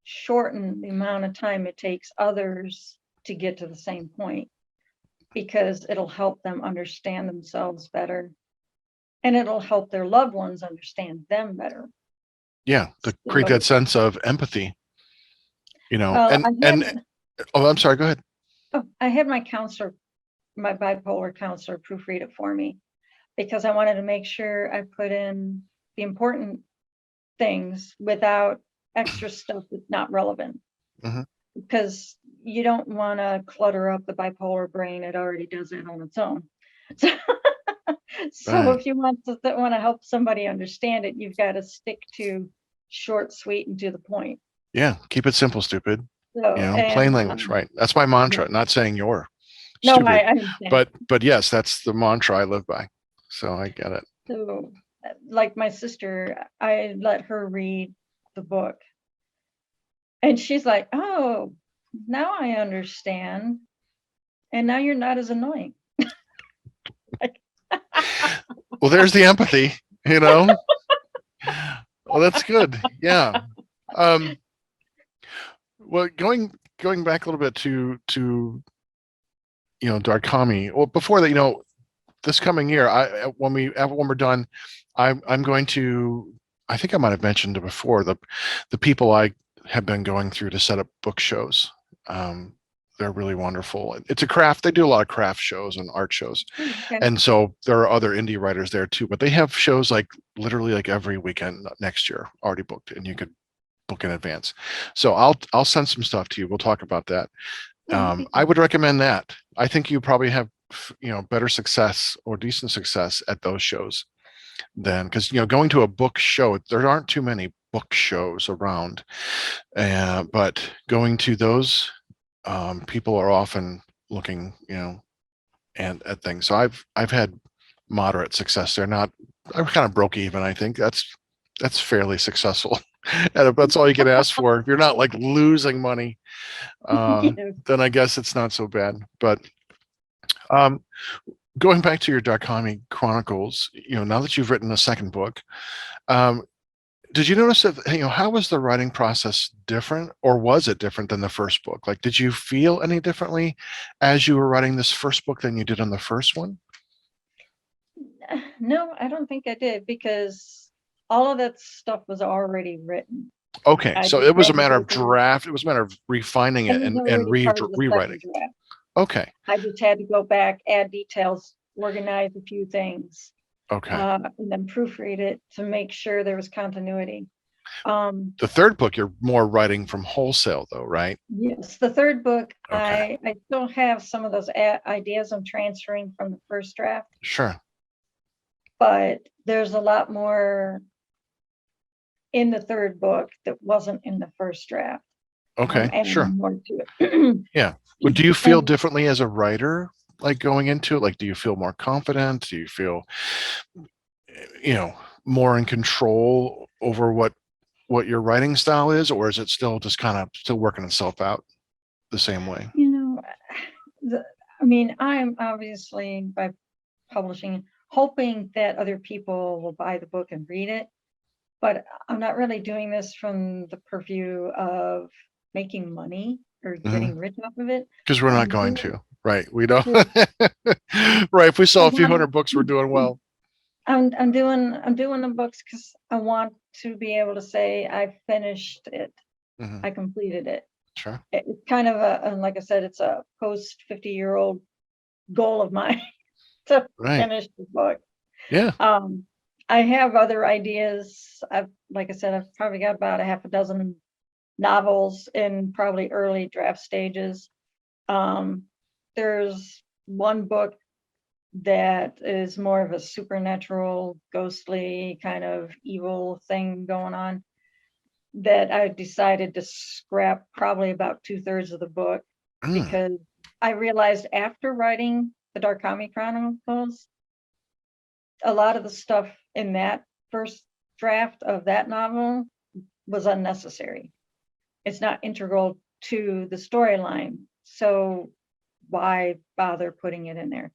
shorten the amount of time it takes others to get to the same point, because it'll help them understand themselves better, and it'll help their loved ones understand them better. Yeah, to create that So, sense of empathy, well, and oh, I'm sorry, go ahead. I had my counselor, my bipolar counselor, proofread it for me, because I wanted to make sure I put in the important things without extra stuff that's not relevant, Mhm. because you don't want to clutter up the bipolar brain. It already does it on its own. So, So Right. if you want to help somebody understand it, you've got to stick to short, sweet, and to the point. Yeah. Keep it simple, stupid. So, Plain and language, right? That's my mantra. yeah. Not saying you're No, I stupid, understand. but yes, that's the mantra I live by. So I get it. So, like my sister, I let her read the book, and she's like, "Oh, now I understand, and now you're not as annoying." Well, there's the empathy, you know. Well, that's good. Yeah. Um, well, going back a little bit to Darkami. Well, before that, this coming year, when we're done, I'm going to. I think I might have mentioned it before. The people I have been going through to set up book shows. They're really wonderful. It's a craft. They do a lot of craft shows and art shows, Okay. and so there are other indie writers there too. But they have shows like literally like every weekend next year already booked, and you could book in advance. So I'll send some stuff to you. We'll talk about that. I would recommend that. I think you probably have better success or decent success at those shows than because going to a book show, there aren't too many book shows around, but going to those, people are often looking and at things. So I've had moderate success there. Not I'm kind of broke even. I think that's fairly successful. And if that's all you can ask for, if you're not like losing money, Yes. then I guess it's not so bad. But um, going back to your Darkami Chronicles, now that you've written a second book, um, did you notice that, how was the writing process different, or was it different than the first book? Like, did you feel any differently as you were writing this first book than you did on the first one? No, I don't think I did, because all of that stuff was already written. Okay, I so just it was a had to matter go of through. draft. It was a matter of refining It it was and already part of the rewriting. second draft. Okay, I just had to go back, add details, organize a few things, okay. and then proofread it to make sure there was continuity. The third book, you're more writing from wholesale, though, right? Yes, the third book, Okay, I still have some of those ideas I'm transferring from the first draft, sure. but there's a lot more in the third book that wasn't in the first draft. I'm Okay, sure. adding more to it. Yeah. But do you feel And differently as a writer, like going into it? Like, do you feel more confident? Do you feel, you know, more in control over what your writing style is, or is it still just kind of still working itself out the same way? you know, I mean, I'm obviously, by publishing, hoping that other people will buy the book and read it, but I'm not really doing this from the purview of making money or getting rich off of it. Because we're not I'm going doing to, right? We don't. it Right. If we I sell a few want hundred books, we're doing well. I'm doing the books because I want to be able to say I finished it. Hmm. I completed it. Sure. It's kind of and like I said, it's a post 50-year-old goal of mine to Right. finish the book. Yeah. I have other ideas. Like I said, I've probably got about a half a dozen novels in probably early draft stages. There's one book that is more of a supernatural, ghostly kind of evil thing going on that I decided to scrap probably about 2/3 of the book, Mm. because I realized after writing the Darkami Chronicles, a lot of the stuff in that first draft of that novel was unnecessary. It's not integral to the storyline. So why bother putting it in there?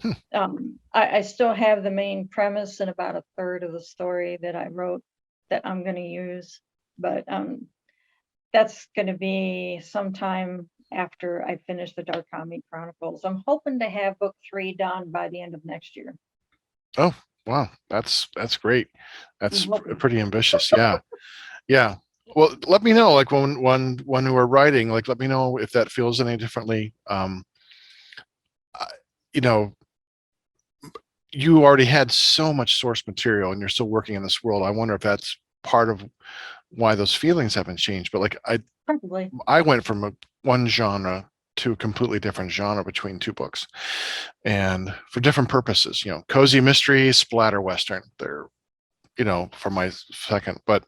Hmm. I still have the main premise and about a third of the story that I wrote that I'm going to use, but that's going to be sometime after I finish the Darkami Chronicles. I'm hoping to have book 3 done by the end of next year. Oh, wow. That's great. I'm That's hoping. pretty ambitious. Yeah. Yeah. Well, let me know, like when we're writing, like let me know if that feels any differently. I- you know, you already had so much source material and you're still working in this world. I wonder if that's part of why those feelings haven't changed. But like Probably. I went from one genre to a completely different genre between two books, and for different purposes. Cozy mystery, splatter western. They're for my second, but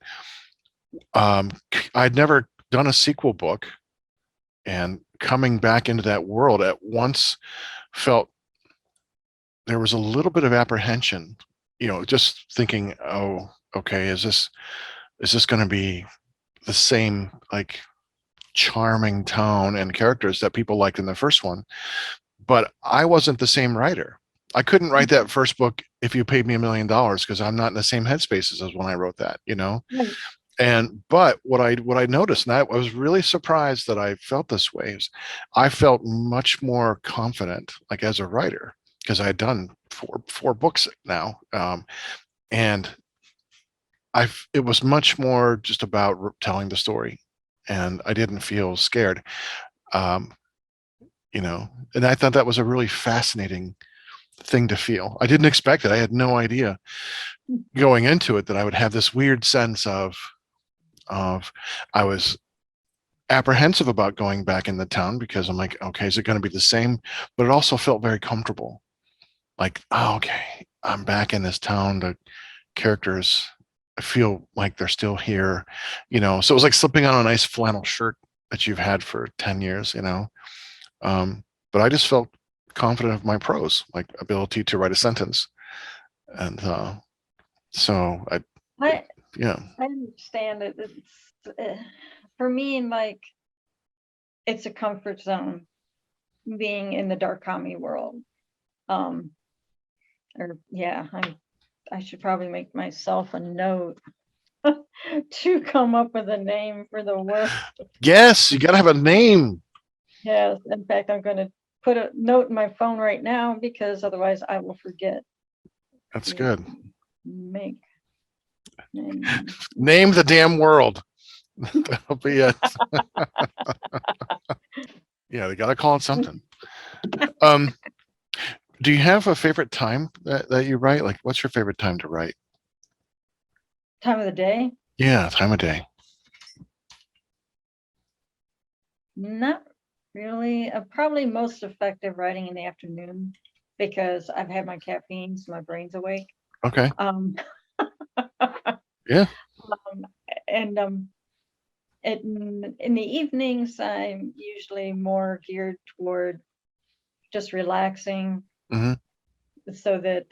I'd never done a sequel book, and coming back into that world at once felt there was a little bit of apprehension, just thinking, oh, okay, is this going to be the same, like, charming tone and characters that people liked in the first one? But I wasn't the same writer. I couldn't write that first book if you paid me $1 million, because I'm not in the same headspaces as when I wrote that, Right. But what I noticed, and I was really surprised that I felt this way, is I felt much more confident, like, as a writer, because I had done four books now, and it was much more just about telling the story, and I didn't feel scared, um, and I thought that was a really fascinating thing to feel. I didn't expect it. I had no idea going into it that I would have this weird sense of I was apprehensive about going back in the town, because I'm like, okay, is it going to be the same? But it also felt very comfortable. Like, oh, okay, I'm back in this town. The characters, I feel like they're still here, So it was like slipping on a nice flannel shirt that you've had for 10 years, But I just felt confident of my prose, like ability to write a sentence. And so I yeah. I understand it. For me, like, it's a comfort zone being in the Darkami world. Or yeah, I should probably make myself a note to come up with a name for the world. Yes, you got to have a name. Yes, in fact, I'm going to put a note in my phone right now, because otherwise I will forget. That's good. Make Name the damn world. That'll be it. Yeah, they got to call it something. Do you have a favorite time that you write? Like, what's your favorite time to write? Time of the day? Yeah, time of day. Not really. Probably most effective writing in the afternoon, because I've had my caffeine, so my brain's awake. Okay. Um, Yeah. And in the evenings, I'm usually more geared toward just relaxing, Mm-hmm. so that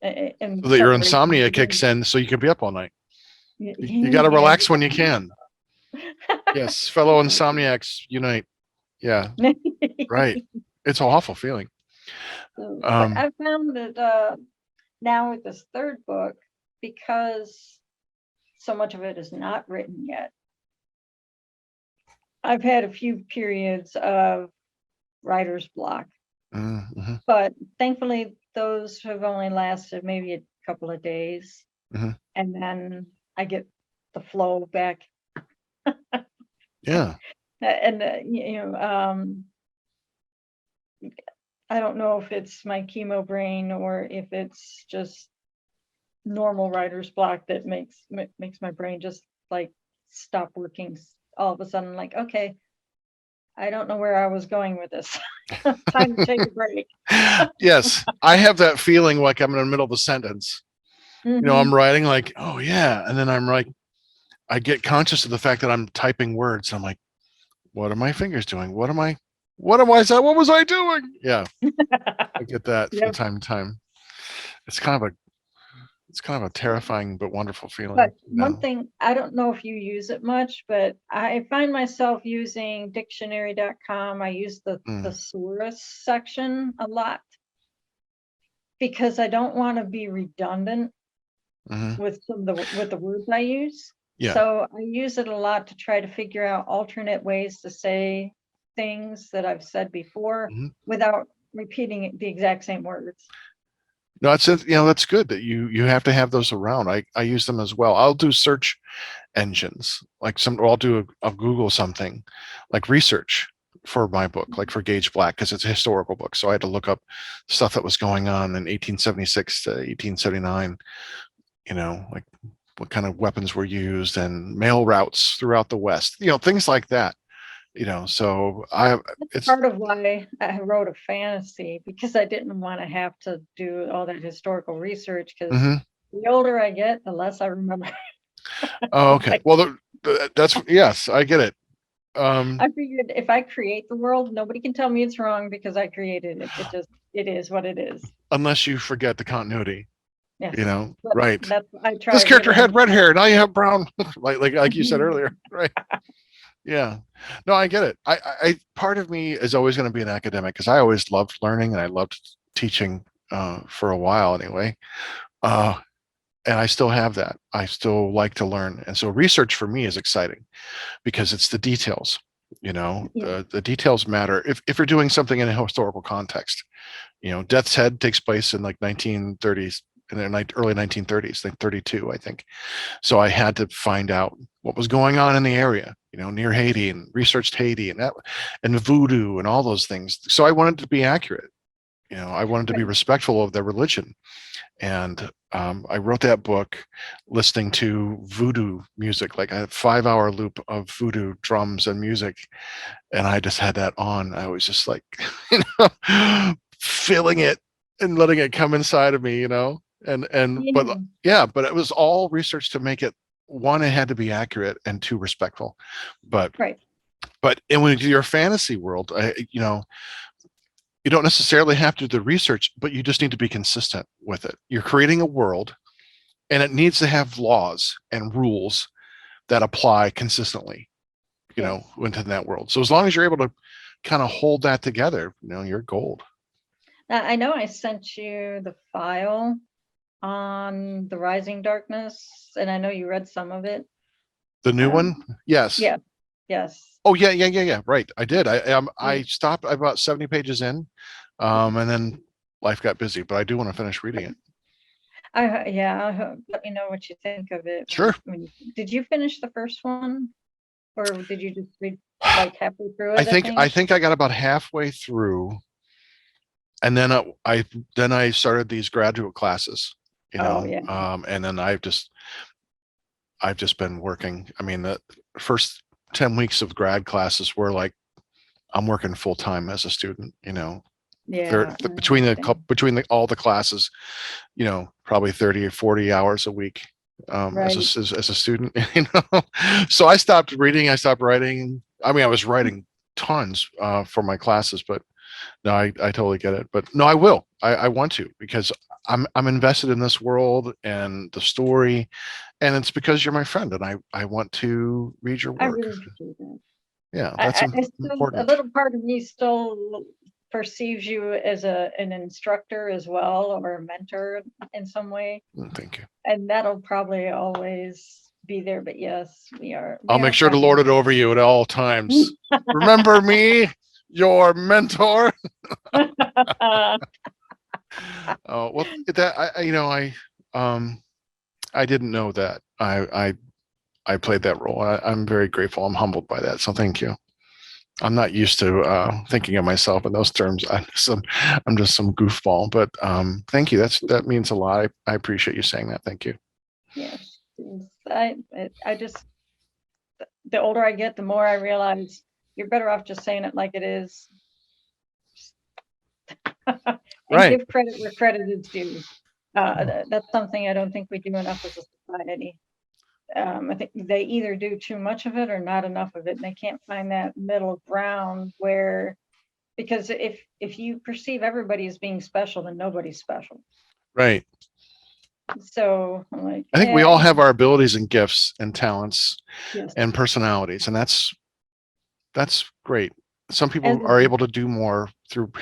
in So that your preparation insomnia for kicks dinner. in, so you can be up all night. You got to Yeah. relax when you can. Yes, fellow insomniacs unite. Yeah, right. It's an awful feeling. But I found that now with this third book, because so much of it is not written yet, I've had a few periods of writer's block, Mm-hmm. but thankfully those have only lasted maybe a couple of days, Mm-hmm. and then I get the flow back. Yeah. And I don't know if it's my chemo brain or if it's just normal writer's block that makes my brain just like stop working all of a sudden. Like, okay, I don't know where I was going with this. Time to take a break. Yes, I have that feeling like I'm in the middle of a sentence. I'm writing like, oh yeah, and then I'm like, I get conscious of the fact that I'm typing words. I'm like, what are my fingers doing? What was I doing? Yeah, I get that from Yep. time to time. It's kind of a terrifying but wonderful feeling. But one thing, I don't know if you use it much, but I find myself using dictionary.com. I use the thesaurus section a lot, because I don't want to be redundant with the words I use. Yeah. So I use it a lot to try to figure out alternate ways to say things that I've said before without repeating the exact same words. No, that's good that you have to have those around. I use them as well. I'll do search engines, like I'll Google something, like research for my book, like for Gage Black, because it's a historical book. So I had to look up stuff that was going on in 1876 to 1879, like what kind of weapons were used and mail routes throughout the West, things like that. So it's Part of why I wrote a fantasy, because I didn't want to have to do all that historical research, because mhm. the older I get, the less I remember. Oh, okay. Well, that's yes, I get it. I figured if I create the world, nobody can tell me it's wrong because I created it. It is what it is. Unless you forget the continuity, Yes. But right? that's, I try This character really had hard. red hair, now you have brown, like you said earlier, right? Yeah. No, I get it. Part of me is always going to be an academic because I always loved learning and I loved teaching for a while anyway. Uh, and I still have that. I still like to learn, and so research for me is exciting because it's the details. Yeah. The details matter if you're doing something in a historical context. Death's Head takes place in like 1930s, in the early 1930s, like 32, I think. So I had to find out what was going on in the area, near Haiti, and researched Haiti and voodoo and all those things. So I wanted to be accurate. I wanted to be Right. respectful of their religion. And I wrote that book listening to voodoo music, like a 5-hour loop of voodoo drums and music. And I just had that on. I was just like, feeling it and letting it come inside of me, but Yeah. yeah, but it was all research to make it, one, it had to be accurate, and two, respectful. But Right. and when you do your fantasy world, you don't necessarily have to do the research, but you just need to be consistent with it. You're creating a world and it needs to have laws and rules that apply consistently, Yes. into that world. So as long as you're able to kind of hold that together, you're gold. I know I sent you the file on the Rising Darkness, and I know you read some of it. The new one? Yes. Yeah. Yes. Oh yeah, yeah, yeah, yeah. Right. I did. I You, stopped about 70 pages in, yeah. and then life got busy. But I do want to finish reading it. Let me know what you think of it. Sure. Did you finish the first one, or did you just read like halfway through I it? I think I think. think I got about halfway through, and then I started these graduate classes. Oh yeah. And then I've just been working. I mean, the first 10 weeks of grad classes were like I'm working full time as a student. Yeah. I Between understand. all the classes, probably 30 or 40 hours a week, Right. as a student. So I stopped reading, I stopped writing. I mean, I was writing tons for my classes, but no, I totally get it. But no, I will. I want to, because I'm invested in this world and the story, and it's because you're my friend, and I want to read your I work. really appreciate that. Yeah, that's I still, a important. little part of me still perceives you as an instructor as well, or a mentor in some way, Thank you. and that'll probably always be there. But yes, I'll we make are sure to lord friends. it over you at all times. Remember me, your mentor. Oh well, that I didn't know that. I played that role. I'm very grateful. I'm humbled by that. So thank you. I'm not used to thinking of myself in those terms. I'm just some goofball. But thank you. That means a lot. I appreciate you saying that. Thank you. Yes, yes. I just, the older I get, the more I realize you're better off just saying it like it is, and Right. give credit where credit is due. That's something I don't think we do enough as a society. I think they either do too much of it or not enough of it, and they can't find that middle ground where, because if you perceive everybody as being special, then nobody's special. Right. So I'm like, I think we all have our abilities and gifts and talents yes, and personalities, and that's great. Some people are and able to do more through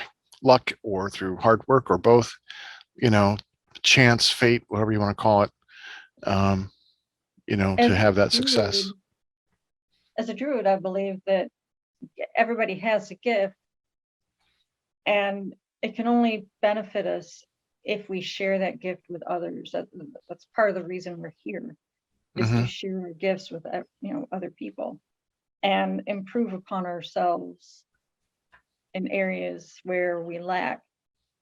luck or through hard work or both, you know, chance, fate, whatever you want to call it, um, to as have a that success. druid, as a druid, I believe that everybody has a gift, and it can only benefit us if we share that gift with others. That's part of the reason we're here, is to Hmm. share our gifts with other people and improve upon ourselves in areas where we lack.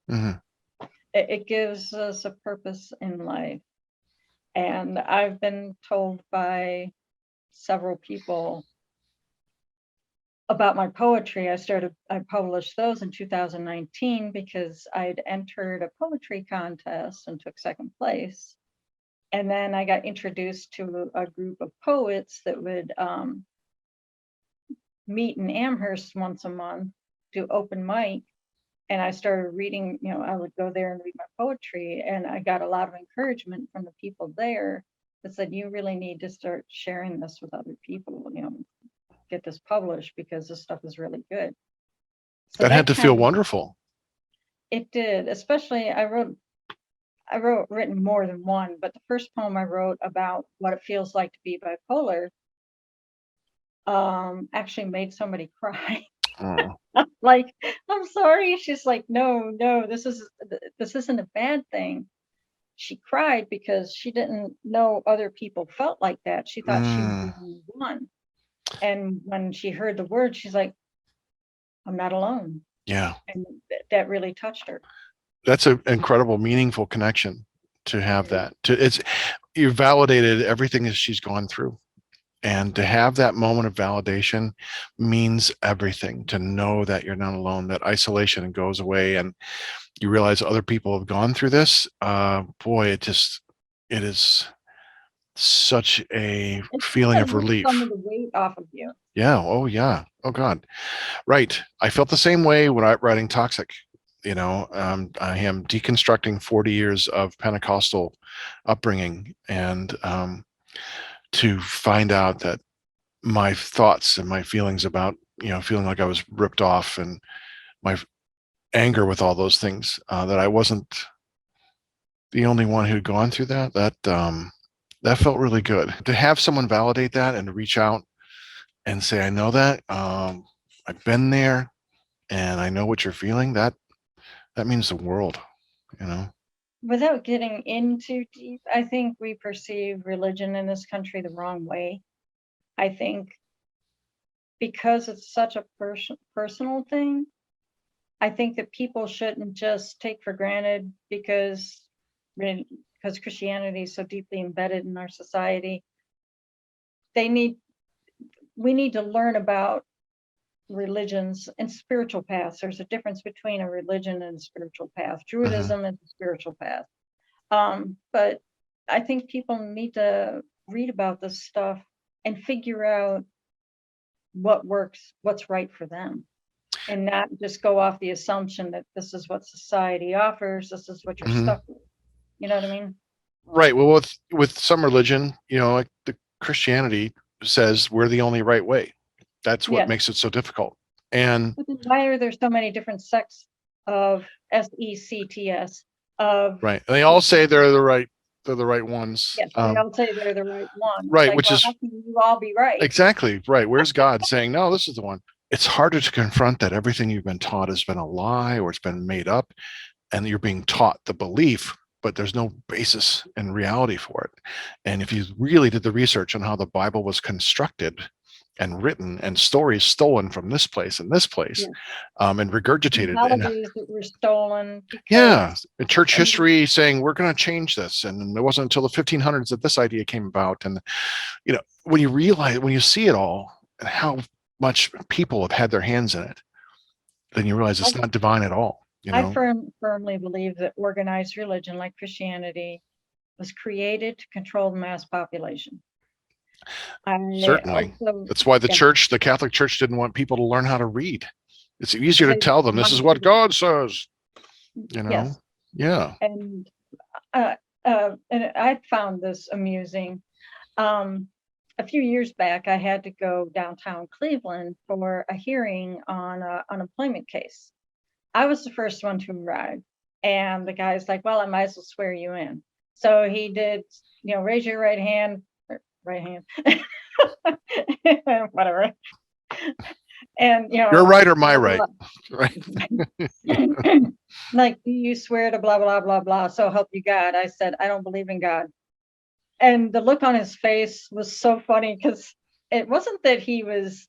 Hmm. It gives us a purpose in life. And I've been told by several people about my poetry. I published those in 2019 because I'd entered a poetry contest and took second place. And then I got introduced to a group of poets that would meet in Amherst once a month, do open mic. And I started reading, I would go there and read my poetry. And I got a lot of encouragement from the people there that said, you really need to start sharing this with other people, get this published because this stuff is really good. So that had to feel wonderful. It did, especially I written more than one, but the first poem I wrote about what it feels like to be bipolar actually made somebody cry. Oh. Like, I'm sorry. She's like, no, this isn't a bad thing. She cried because she didn't know other people felt like that. She thought she was the only one. And when she heard the word, she's like, I'm not alone. Yeah. And that really touched her. That's an incredible, meaningful connection to have that. You validated everything that she's gone through. And to have that moment of validation means everything, to know that you're not alone, that isolation goes away and you realize other people have gone through this. Boy, it is such a feeling of relief. Some of the weight off of you. Yeah. Oh yeah. Oh God. Right. I felt the same way when I writing Toxic. I am deconstructing 40 years of Pentecostal upbringing, and to find out that my thoughts and my feelings about, feeling like I was ripped off, and my anger with all those things, that I wasn't the only one who'd gone through that felt really good. To have someone validate that and reach out and say, I know that, I've been there and I know what you're feeling, that means the world, Without getting into deep, I think we perceive religion in this country the wrong way. I think because it's such a personal thing, I think that people shouldn't just take for granted because Christianity is so deeply embedded in our society. We need to learn about religions and spiritual paths. There's a difference between a religion and a spiritual path. Druidism is a spiritual path. But I think people need to read about this stuff and figure out what works, what's right for them, and not just go off the assumption that this is what society offers, this is what you're stuck with. You know what I mean? Right. Well, with some religion, like the Christianity says we're the only right way. That's what makes it so difficult. And why are there so many different sects of sects of right? And they all say they're the right ones. Yes, they all say they're the right one. Right, which is how can you all be right? Exactly right. Where's God saying, no, this is the one? It's harder to confront that everything you've been taught has been a lie or it's been made up, and you're being taught the belief, but there's no basis in reality for it. And if you really did the research on how the Bible was constructed and written, and stories stolen from this place and this place, and regurgitated, melodies that were stolen. In church history saying we're going to change this, and it wasn't until the 1500s that this idea came about. And when you see it all and how much people have had their hands in it, then you realize it's not divine at all. I firmly believe that organized religion like Christianity was created to control the mass population. Certainly. That's why the Catholic Church didn't want people to learn how to read. It's easier to tell them this is what God says. Yes. Yeah. And I found this amusing. A few years back, I had to go downtown Cleveland for a hearing on an unemployment case. I was the first one to arrive, and the guy's like, well, I might as well swear you in. So he did, raise your right hand, whatever. And, you're right or my right. Right. Like, do you swear to blah, blah, blah, blah, so help you God? I said, I don't believe in God. And the look on his face was so funny because it wasn't that he was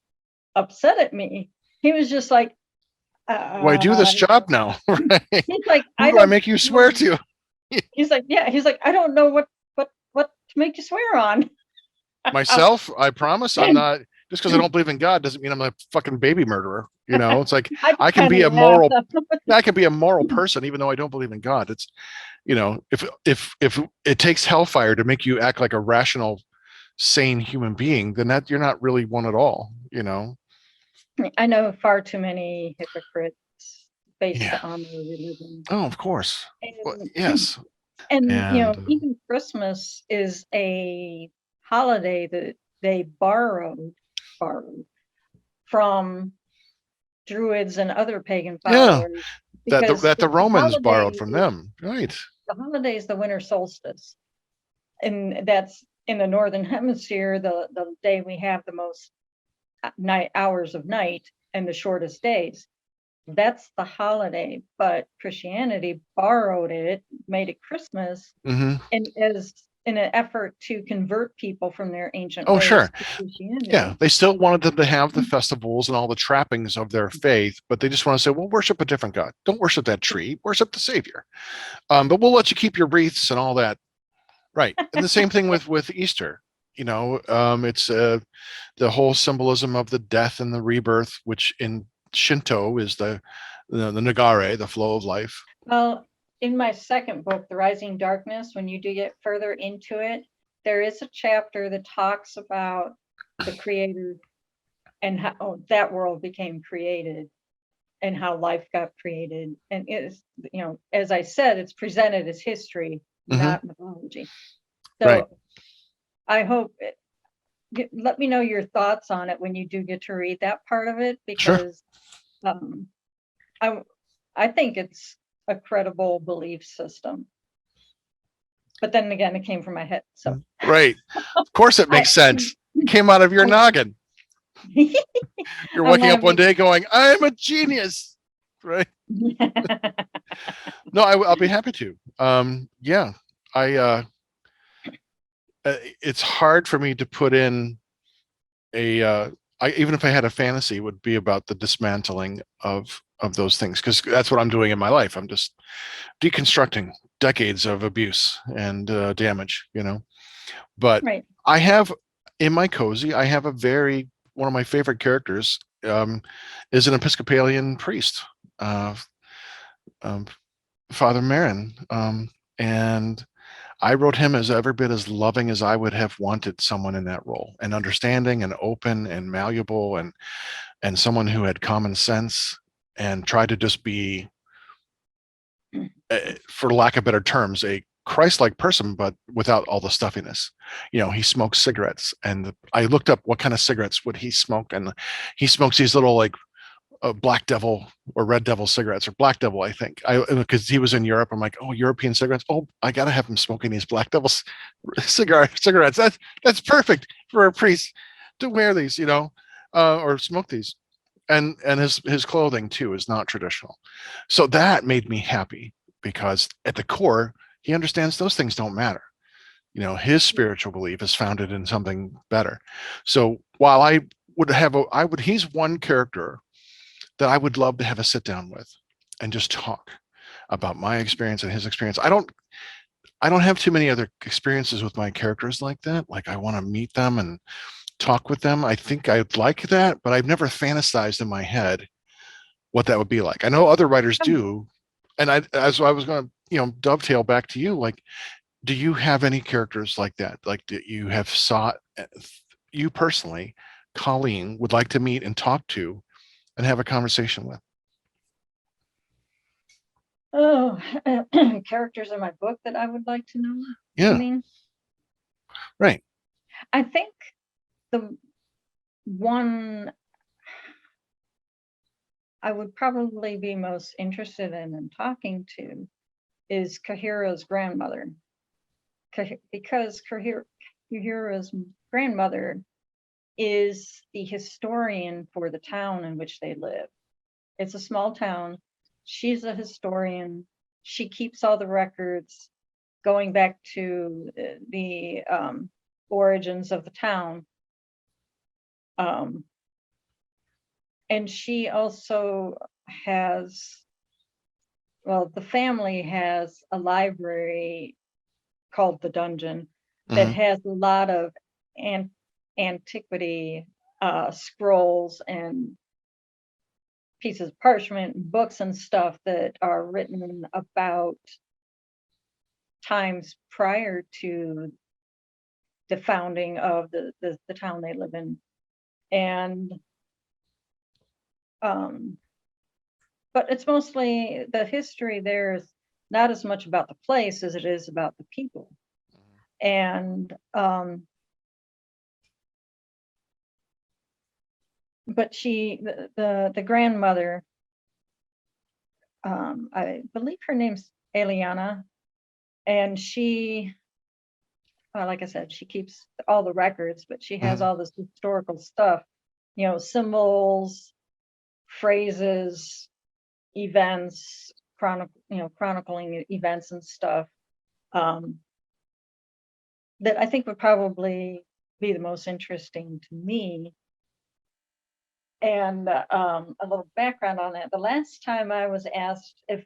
upset at me. He was just like, well, I do this job now. Right? He's like, who do I make you swear to? He's like, I don't know what to make you swear on. Myself, I promise I'm not. Just because I don't believe in God doesn't mean I'm a fucking baby murderer. It's like I just I can kind be of a laughed. moral I can be a moral person even though I don't believe in God. It's if it takes hellfire to make you act like a rational, sane human being, then that you're not really one at all. I know far too many hypocrites based Yeah. on their religion. Oh, of course. Well, And, yes. and And even Christmas is a holiday that they borrowed from Druids and other pagan yeah, followers that because the the Romans borrowed holiday from them, right? is the winter solstice, and that's in the northern hemisphere the day we have the most night hours of night and the shortest days. That's the holiday, but Christianity borrowed it, made it Christmas, Hmm. and as in an effort to convert people from their ancient Oh, ways sure. to Yeah, Christianity. they still wanted them to have the festivals and all the trappings of their faith, but they just want to say, well, worship a different God. Don't worship that tree. Worship the Savior. But we'll let you keep your wreaths and all that. Right. And the same thing with Easter. It's the whole symbolism of the death and the rebirth, which in Shinto is the nagare, the flow of life. Well, in my second book, The Rising Darkness, when you do get further into it, there is a chapter that talks about the creator and how that world became created and how life got created. And it's, as I said, it's presented as history, Hmm. not mythology. Right. So I hope let me know your thoughts on it when you do get to read that part of it, Sure. because um, I I think it's a credible belief system. But then again, it came from my head, so Right. Of course it I makes sense. It came out of your noggin. You're I'm waking up one laughing. day going, I'm a genius. Right. No, I'll be happy to. Yeah, I. It's hard for me to put in a. Even if I had a fantasy, it would be about the dismantling of those things because that's what I'm doing in my life. I'm just deconstructing decades of abuse and damage. But Right. I have in my cozy, I have one of my favorite characters is an Episcopalian priest, uh, um, Father Marin, and I wrote him as every bit as loving as I would have wanted someone in that role, and understanding and open and malleable, and someone who had common sense and tried to just be, for lack of better terms, a Christ-like person, but without all the stuffiness. He smokes cigarettes, and I looked up what kind of cigarettes would he smoke, and he smokes these little like Black Devil or Red Devil cigarettes, or Black Devil, I think. Because he was in Europe, I'm like, oh, European cigarettes. Oh, I gotta have him smoking these Black Devil cigarettes. That's perfect for a priest to wear these, or smoke these. And his clothing too is not traditional, so that made me happy because at the core he understands those things don't matter. His spiritual belief is founded in something better. So while he's one character that I would love to have a sit down with and just talk about my experience and his experience. I don't have too many other experiences with my characters like that. Like I want to meet them and talk with them. I think I'd like that, but I've never fantasized in my head what that would be like. I know other writers do. And as I was going to, dovetail back to you, like, do you have any characters like that? Like that you have sought, you personally, Colleen, would like to meet and talk to and have a conversation with? Oh, characters in my book that I would like to know. You Yeah, mean? right. I think the one I would probably be most interested in talking to is Kahira's grandmother, because Kahira's grandmother is the historian for the town in which they live. It's a small town. She's a historian. She keeps all the records going back to the origins of the town. Um, and she also has, well, the family has a library called the Dungeon that Hmm. has a lot of antiquity scrolls and pieces of parchment and books and stuff that are written about times prior to the founding of the town they live in. And but it's mostly, the history there is not as much about the place as it is about the people. And but the grandmother, I believe her name's Eliana, and she, like I said, she keeps all the records, but she has all this historical stuff, symbols, phrases, events, chronicling events and stuff, that I think would probably be the most interesting to me. And a little background on that. The last time I was asked if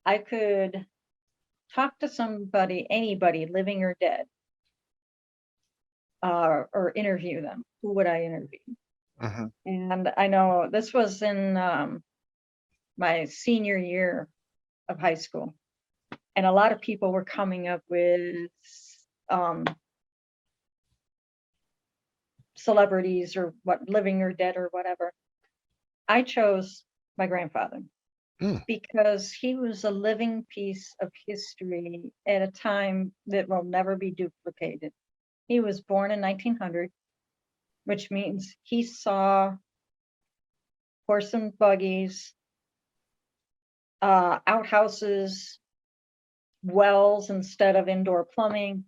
I could talk to somebody, anybody, living or dead, or interview them, who would I interview? And I know this was in my senior year of high school, and a lot of people were coming up with celebrities or what, living or dead or whatever. I chose my grandfather because he was a living piece of history at a time that will never be duplicated. He was born in 1900, which means he saw horse and buggies, outhouses, wells instead of indoor plumbing.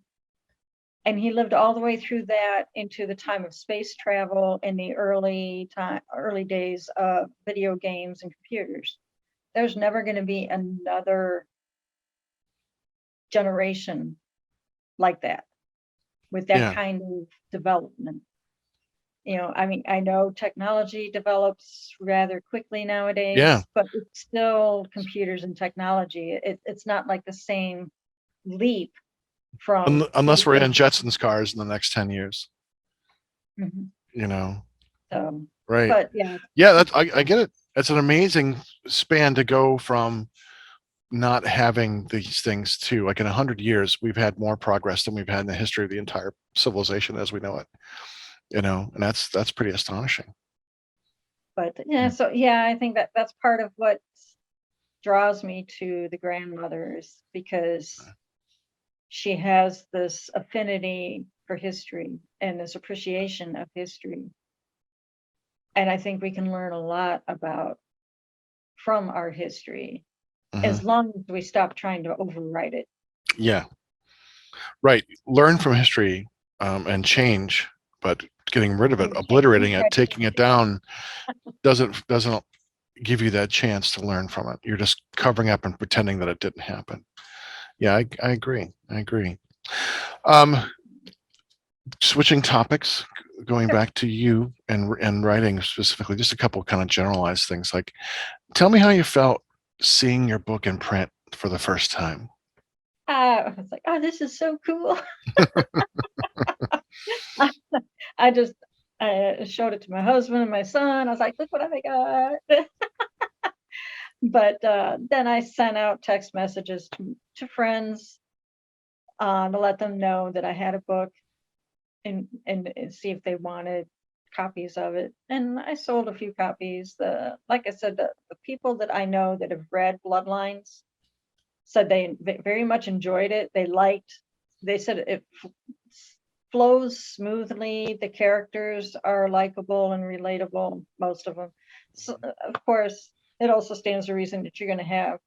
And he lived all the way through that into the time of space travel in the early days of video games and computers. There's never going to be another generation like that with that kind of development. I mean, I know technology develops rather quickly nowadays, but it's still computers and technology. It's not like the same leap from unless we're in Jetsons cars in the next 10 years. So, right. But I get it. It's an amazing span to go from not having these things to, like, in 100 years, we've had more progress than we've had in the history of the entire civilization as we know it. And that's pretty astonishing. But I think that's part of what draws me to the grandmothers, because she has this affinity for history and this appreciation of history. And I think we can learn a lot from our history, as long as we stop trying to overwrite it. Yeah. Right. Learn from history and change, but getting rid of it, obliterating it, taking it down doesn't give you that chance to learn from it. You're just covering up and pretending that it didn't happen. Yeah, I agree. Switching topics, going back to you and writing specifically, just a couple kind of generalized things. Like, tell me how you felt seeing your book in print for the first time. I was like, oh, this is so cool. I showed it to my husband and my son. I was like, look what I got. But then I sent out text messages to friends to let them know that I had a book, and see if they wanted copies of it. And I sold a few copies. Like I said, the people that I know that have read Bloodlines said they very much enjoyed it. They said it flows smoothly. The characters are likable and relatable, most of them. So, of course, it also stands to reason that you're going to have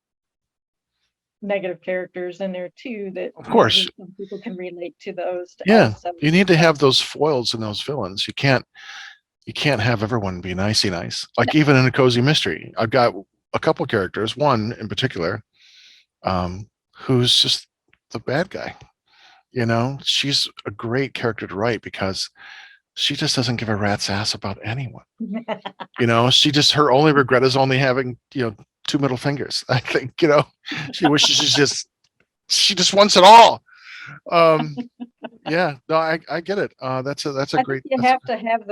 negative characters in there too, that of course some people can relate to those. Also. You need to have those foils and those villains. You can't have everyone be nice. Like, even in a cozy mystery, I've got a couple characters, one in particular, who's just the bad guy. She's a great character to write because she just doesn't give a rat's ass about anyone. She just, her only regret is only having, 2 middle fingers. I think, she wishes she just wants it all. um, yeah, no, I get it. That's a I great. think you That's, have to have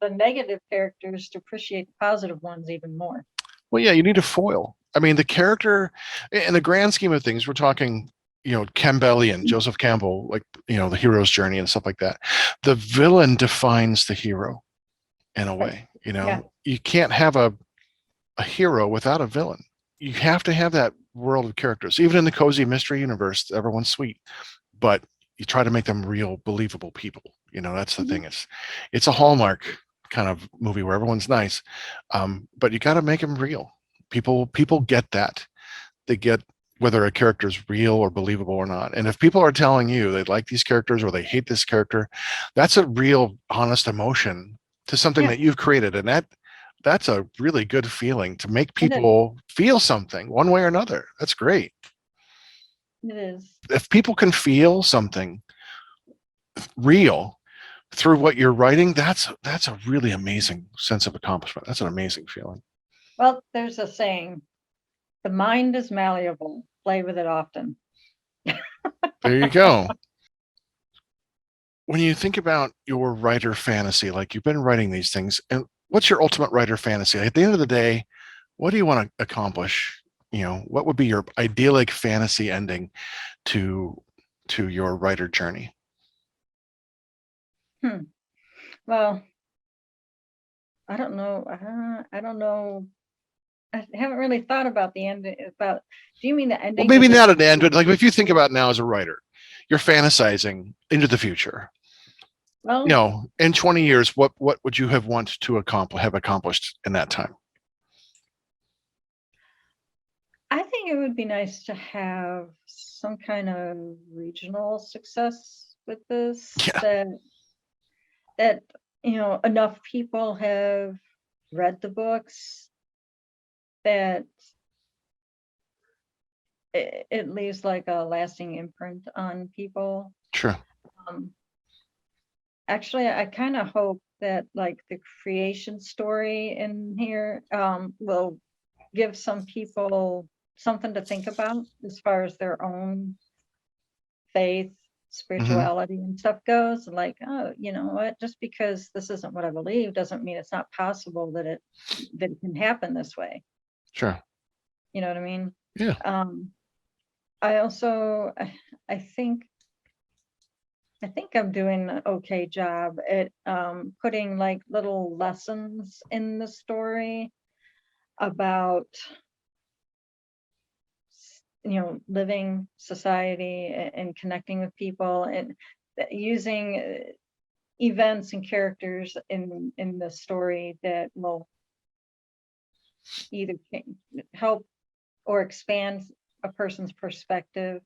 the negative characters to appreciate the positive ones even more. well, yeah, you need a foil. I mean, the character, in the grand scheme of things, we're talking, Campbellian, Joseph Campbell, like, the hero's journey and stuff like that. The villain defines the hero in a Right. way. Yeah. You can't have a hero without a villain. You have to have that world of characters. Even in the cozy mystery universe, everyone's sweet, but you try to make them real, believable people. That's the Mhm. thing. It's a Hallmark kind of movie where everyone's nice, but you got to make them real. People get that. They get whether a character is real or believable or not. And if people are telling you they like these characters or they hate this character, that's a real, honest emotion to something Yeah, that you've created, and that's a really good feeling to make it is. people feel something one way or another. That's great. It is. If people can feel something real through what you're writing, that's a really amazing sense of accomplishment. That's an amazing feeling. Well, there's a saying, the mind is malleable, play with it often. There you go. When you think about your writer fantasy, like you've been writing these things, and what's your ultimate writer fantasy? At the end of the day, what do you want to accomplish? What would be your idyllic fantasy ending to your writer journey? Hmm. Well, I don't know. I don't know. I haven't really thought about the end. About, do you mean the Well, ending? maybe Is it? not an end, but like if you think about now as a writer, you're fantasizing into the future. Well, In 20 years, what would you have accomplished in that time? I think it would be nice to have some kind of regional success with this. Yeah, That enough people have read the books that it leaves like a lasting imprint on people. sure. Um, Actually, I kind of hope that like the creation story in here will give some people something to think about as far as their own faith, Hmm. spirituality, and stuff goes. Like, oh, you know what? Just because this isn't what I believe doesn't mean it's not possible that it can happen this way. Sure. You know what I mean? Yeah. Um, I also, I think I think I'm doing an okay job at putting like little lessons in the story about living society and connecting with people and using events and characters in the story that will either help or expand a person's perspective,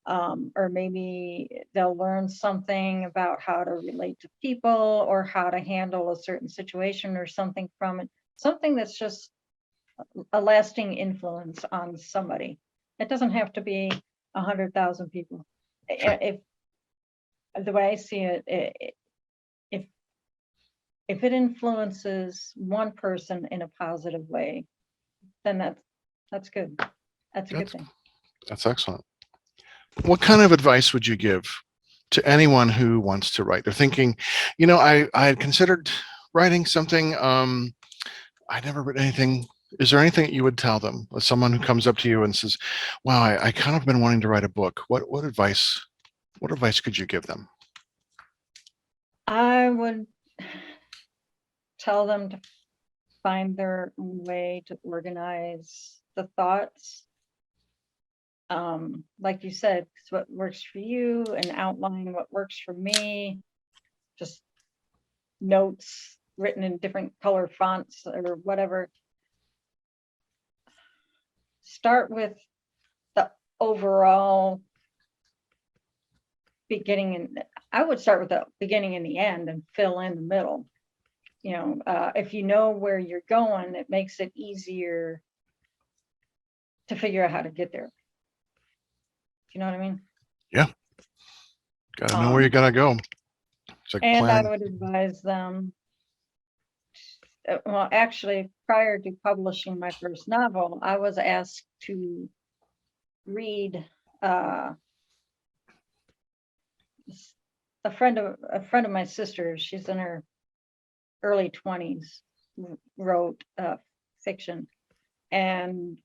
or maybe they'll learn something about how to relate to people or how to handle a certain situation or something from it, something that's just a lasting influence on somebody. It doesn't have to be 100,000 people. Sure. If the way I see it, if if it influences one person in a positive way, then that's good. That's a good That's thing. that's excellent. What kind of advice would you give to anyone who wants to write? They're thinking, I had considered writing something. I never written anything. Is there anything that you would tell them? As someone who comes up to you and says, "Wow, I kind of been wanting to write a book." What advice could you give them? I would tell them to find their own way to organize the thoughts. Like you said, it's what works for you and outline what works for me. Just notes written in different color fonts or whatever. Start with the overall beginning, and I would start with the beginning and the end and fill in the middle. If you know where you're going, it makes it easier to figure out how to get there. Do you know what I mean? Yeah, got to know where you're Um, gonna go. It's like and I planning. would advise them, well, actually, prior to publishing my first novel, I was asked to read uh, a friend of my sister, she's in her early 20s, wrote fiction, and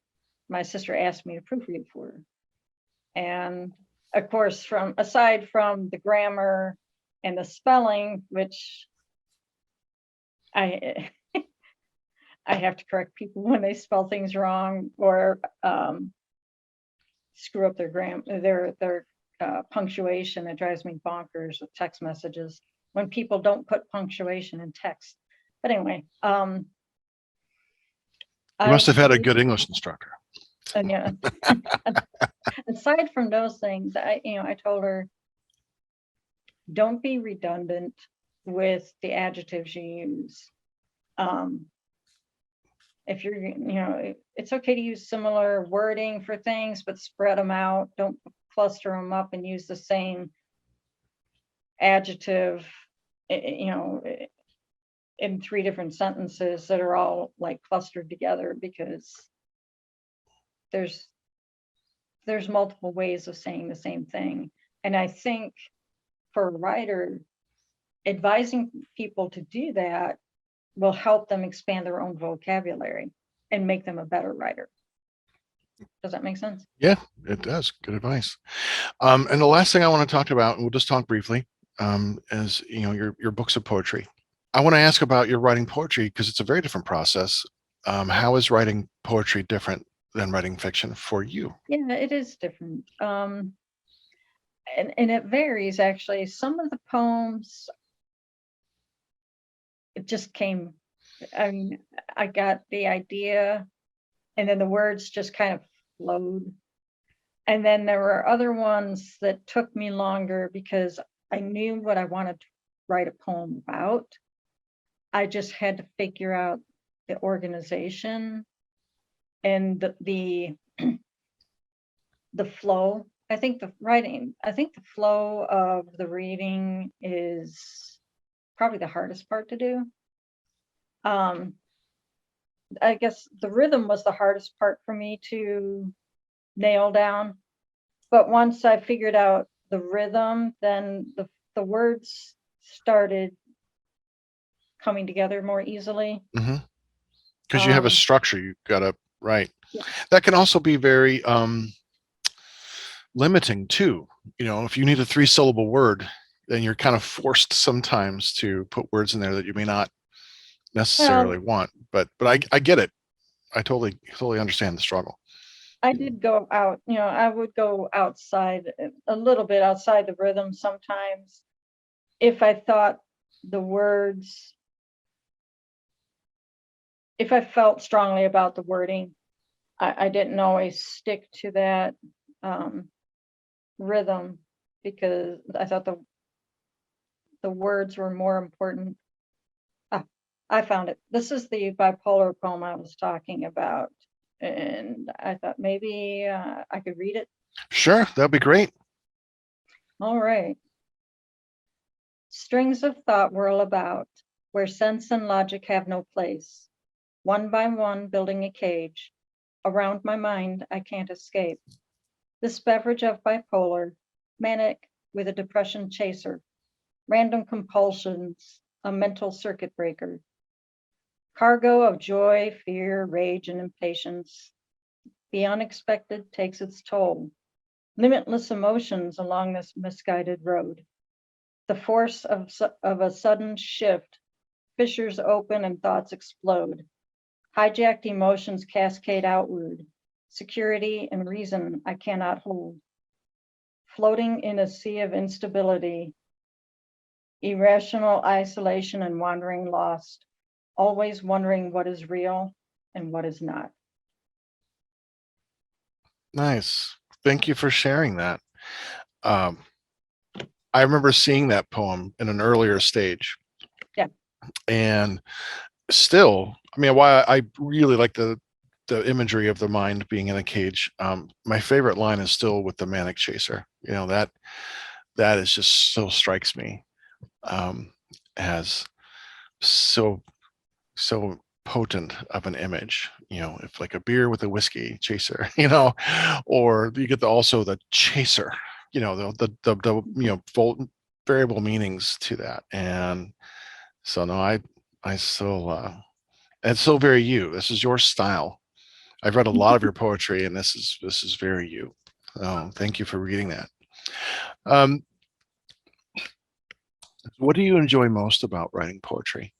my sister asked me to proofread for her. And of course, aside from the grammar and the spelling, which I I have to correct people when they spell things wrong or screw up their punctuation. It drives me bonkers with text messages when people don't put punctuation in text. But anyway, You must have had a good English instructor. And yeah, aside from those things, I told her, don't be redundant with the adjectives you use. If you're, it's okay to use similar wording for things, but spread them out. Don't cluster them up and use the same adjective, in 3 different sentences that are all like clustered together, because there's multiple ways of saying the same thing. And I think for a writer, advising people to do that will help them expand their own vocabulary and make them a better writer. Does that make sense? Yeah, it does. Good advice. And the last thing I want to talk about, and we'll just talk briefly, is your books of poetry. I want to ask about your writing poetry because it's a very different process. How is writing poetry different than writing fiction for you? Yeah, it is different. And it varies, actually. Some of the poems, it just came, I got the idea and then the words just kind of flowed. And then there were other ones that took me longer because I knew what I wanted to write a poem about. I just had to figure out the organization and the flow. I think the flow of the reading is probably the hardest part to do. I guess the rhythm was the hardest part for me to nail down. But once I figured out the rhythm, then the words started coming together more easily. Because you have a structure you got to write. Yeah. That can also be very limiting too. If you need a 3-syllable word, then you're kind of forced sometimes to put words in there that you may not necessarily want. But I get it. I totally understand the struggle. I did go out, I would go outside, a little bit outside the rhythm sometimes, if I thought the words, if I felt strongly about the wording. I didn't always stick to that rhythm because I thought the words were more important. I found it. This is the bipolar poem I was talking about. And I thought maybe I could read it. Sure, that'd be great. All right. Strings of thought whirl about, where sense and logic have no place. One by one, building a cage. Around my mind, I can't escape. This beverage of bipolar, manic with a depression chaser. Random compulsions, a mental circuit breaker. Cargo of joy, fear, rage, and impatience. The unexpected takes its toll. Limitless emotions along this misguided road. The force of a sudden shift. Fissures open and thoughts explode. Hijacked emotions cascade outward. Security and reason I cannot hold. Floating in a sea of instability. Irrational isolation and wandering lost. Always wondering what is real and what is not. Nice. Thank you for sharing that. I remember seeing that poem in an earlier stage. Yeah. And still, why I really like the imagery of the mind being in a cage. My favorite line is still with the manic chaser. That is just so strikes me as so potent of an image. If like a beer with a whiskey chaser, or you get also the chaser, variable meanings to that. And so no, I still it's so very you. This is your style. I've read a lot of your poetry, and this is very you. Thank you for reading that. Um, what do you enjoy most about writing poetry?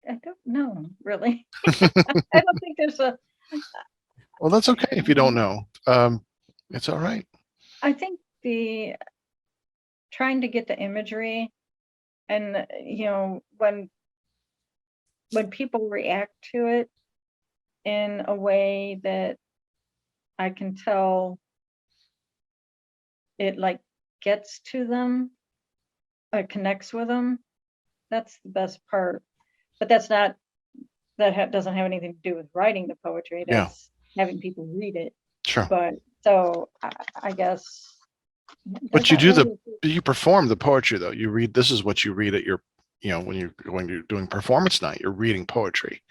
I don't know, really. I don't think there's a. Well, that's okay if you don't know. It's all right. I think the trying to get the imagery, and when people react to it in a way that I can tell it like gets to them, connects with them. That's the best part. But that's not doesn't have anything to do with writing the poetry. Yeah, That's having people read it. sure. But so I guess. But There's you not do really. you perform the poetry though. You read. This is what you read at your, when you're doing performance night. You're reading poetry,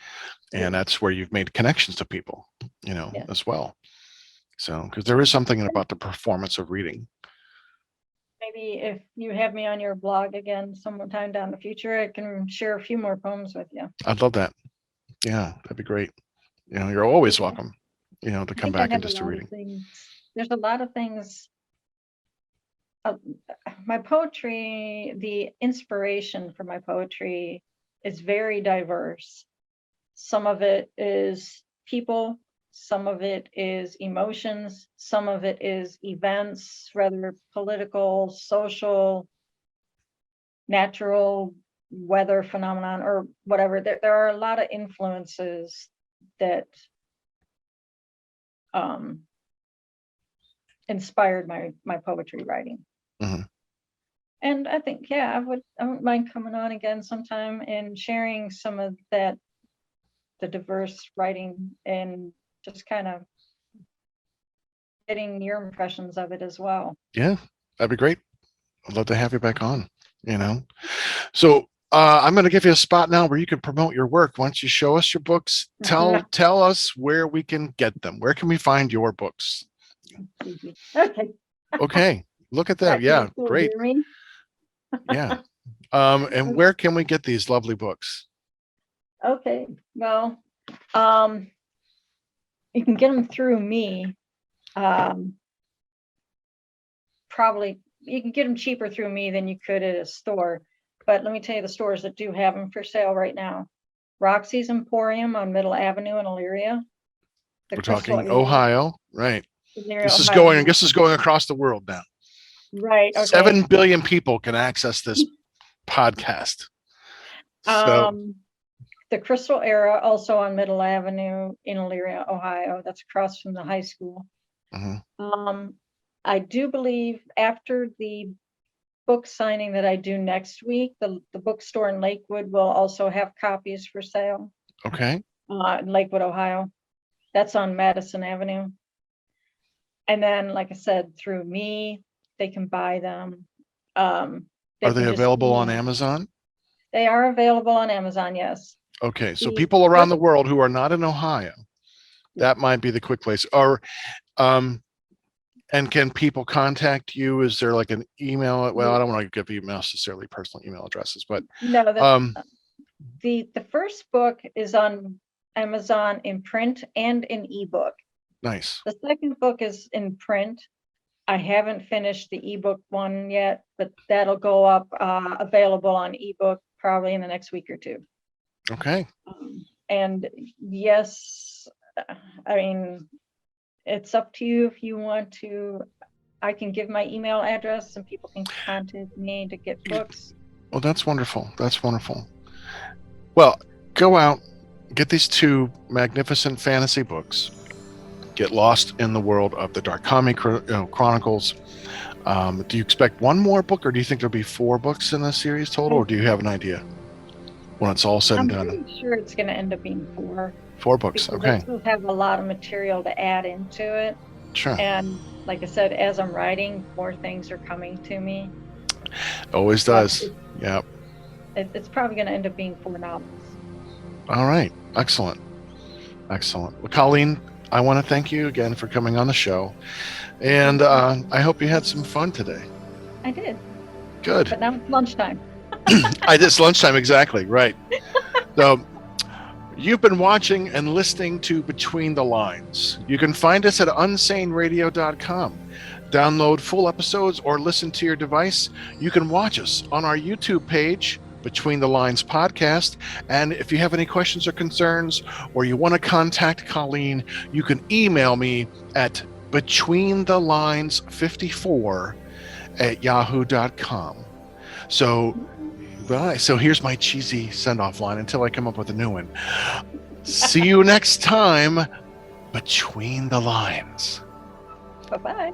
and that's where you've made connections to people, Yeah. as well. So, because there is something about the performance of reading. Maybe if you have me on your blog again sometime down the future, I can share a few more poems with you. I'd love that. Yeah, that'd be great. You're always welcome, to I come think I back and have a just do lot of reading. things. There's a lot of things. My poetry, the inspiration for my poetry is very diverse. Some of it is people, some of it is emotions, some of it is events, whether political, social, natural, weather phenomenon, or whatever. There are a lot of influences that inspired my poetry writing. Mm-hmm. And I think, yeah, I wouldn't mind coming on again sometime and sharing some of that, the diverse writing, and just kind of getting your impressions of it as well. Yeah, that'd be great. I'd love to have you back on. So I'm going to give you a spot now where you can promote your work. Why don't you show us your books? Tell us where we can get them. Where can we find your books? Okay. Okay, look at that. Yeah, great. Yeah. And where can we get these lovely books? Okay. Well, you can get them through me. Probably you can get them cheaper through me than you could at a store. But let me tell you the stores that do have them for sale right now. Roxy's Emporium on Middle Avenue in Elyria. We're talking Ohio, right? This is Ohio. going across the world now. Right. Okay. 7 billion people can access this podcast. So the Crystal Era, also on Middle Avenue in Elyria, Ohio. That's across from the high school. Mm-hmm. I do believe after the book signing that I do next week, the bookstore in Lakewood will also have copies for sale. Okay. In Lakewood, Ohio. That's on Madison Avenue. And then, like I said, through me, they can buy them. Are they available on Amazon? They are available on Amazon, yes. Okay, so people around the world who are not in Ohio, that might be the quick place. Or, and can people contact you? Is there like an email? Well, I don't want to give you necessarily personal email addresses, but no. The first book is on Amazon in print and in ebook. Nice. The second book is in print. I haven't finished the ebook one yet, but that'll go up available on ebook probably in the next week or two. Okay. And yes, I mean, it's up to you if you want to. I can give my email address and people can contact me to get books. Well, that's wonderful. That's wonderful. Well, go out, get these 2 magnificent fantasy books. Get lost in the world of the Darkhami Chronicles. Do you expect one more book, or do you think there'll be 4 books in the series total, or do you have an idea when it's all said and done? I'm pretty sure it's going to end up being 4. 4 books, okay. I still have a lot of material to add into it. Sure. And like I said, as I'm writing, more things are coming to me. Always does. Yeah. It's probably going to end up being 4 novels. All right. Excellent. Excellent. Well, Colleen, I want to thank you again for coming on the show. And I hope you had some fun today. I did, Good. but now it's lunchtime. It's lunchtime, exactly. Right. So you've been watching and listening to Between the Lines. You can find us at unsaneradio.com. Download full episodes or listen to your device. You can watch us on our YouTube page, Between the Lines Podcast. And if you have any questions or concerns, or you want to contact Colleen, you can email me at betweenthelines54@yahoo.com. So, bye. So here's my cheesy send-off line until I come up with a new one. See you next time, Between the Lines. Bye-bye.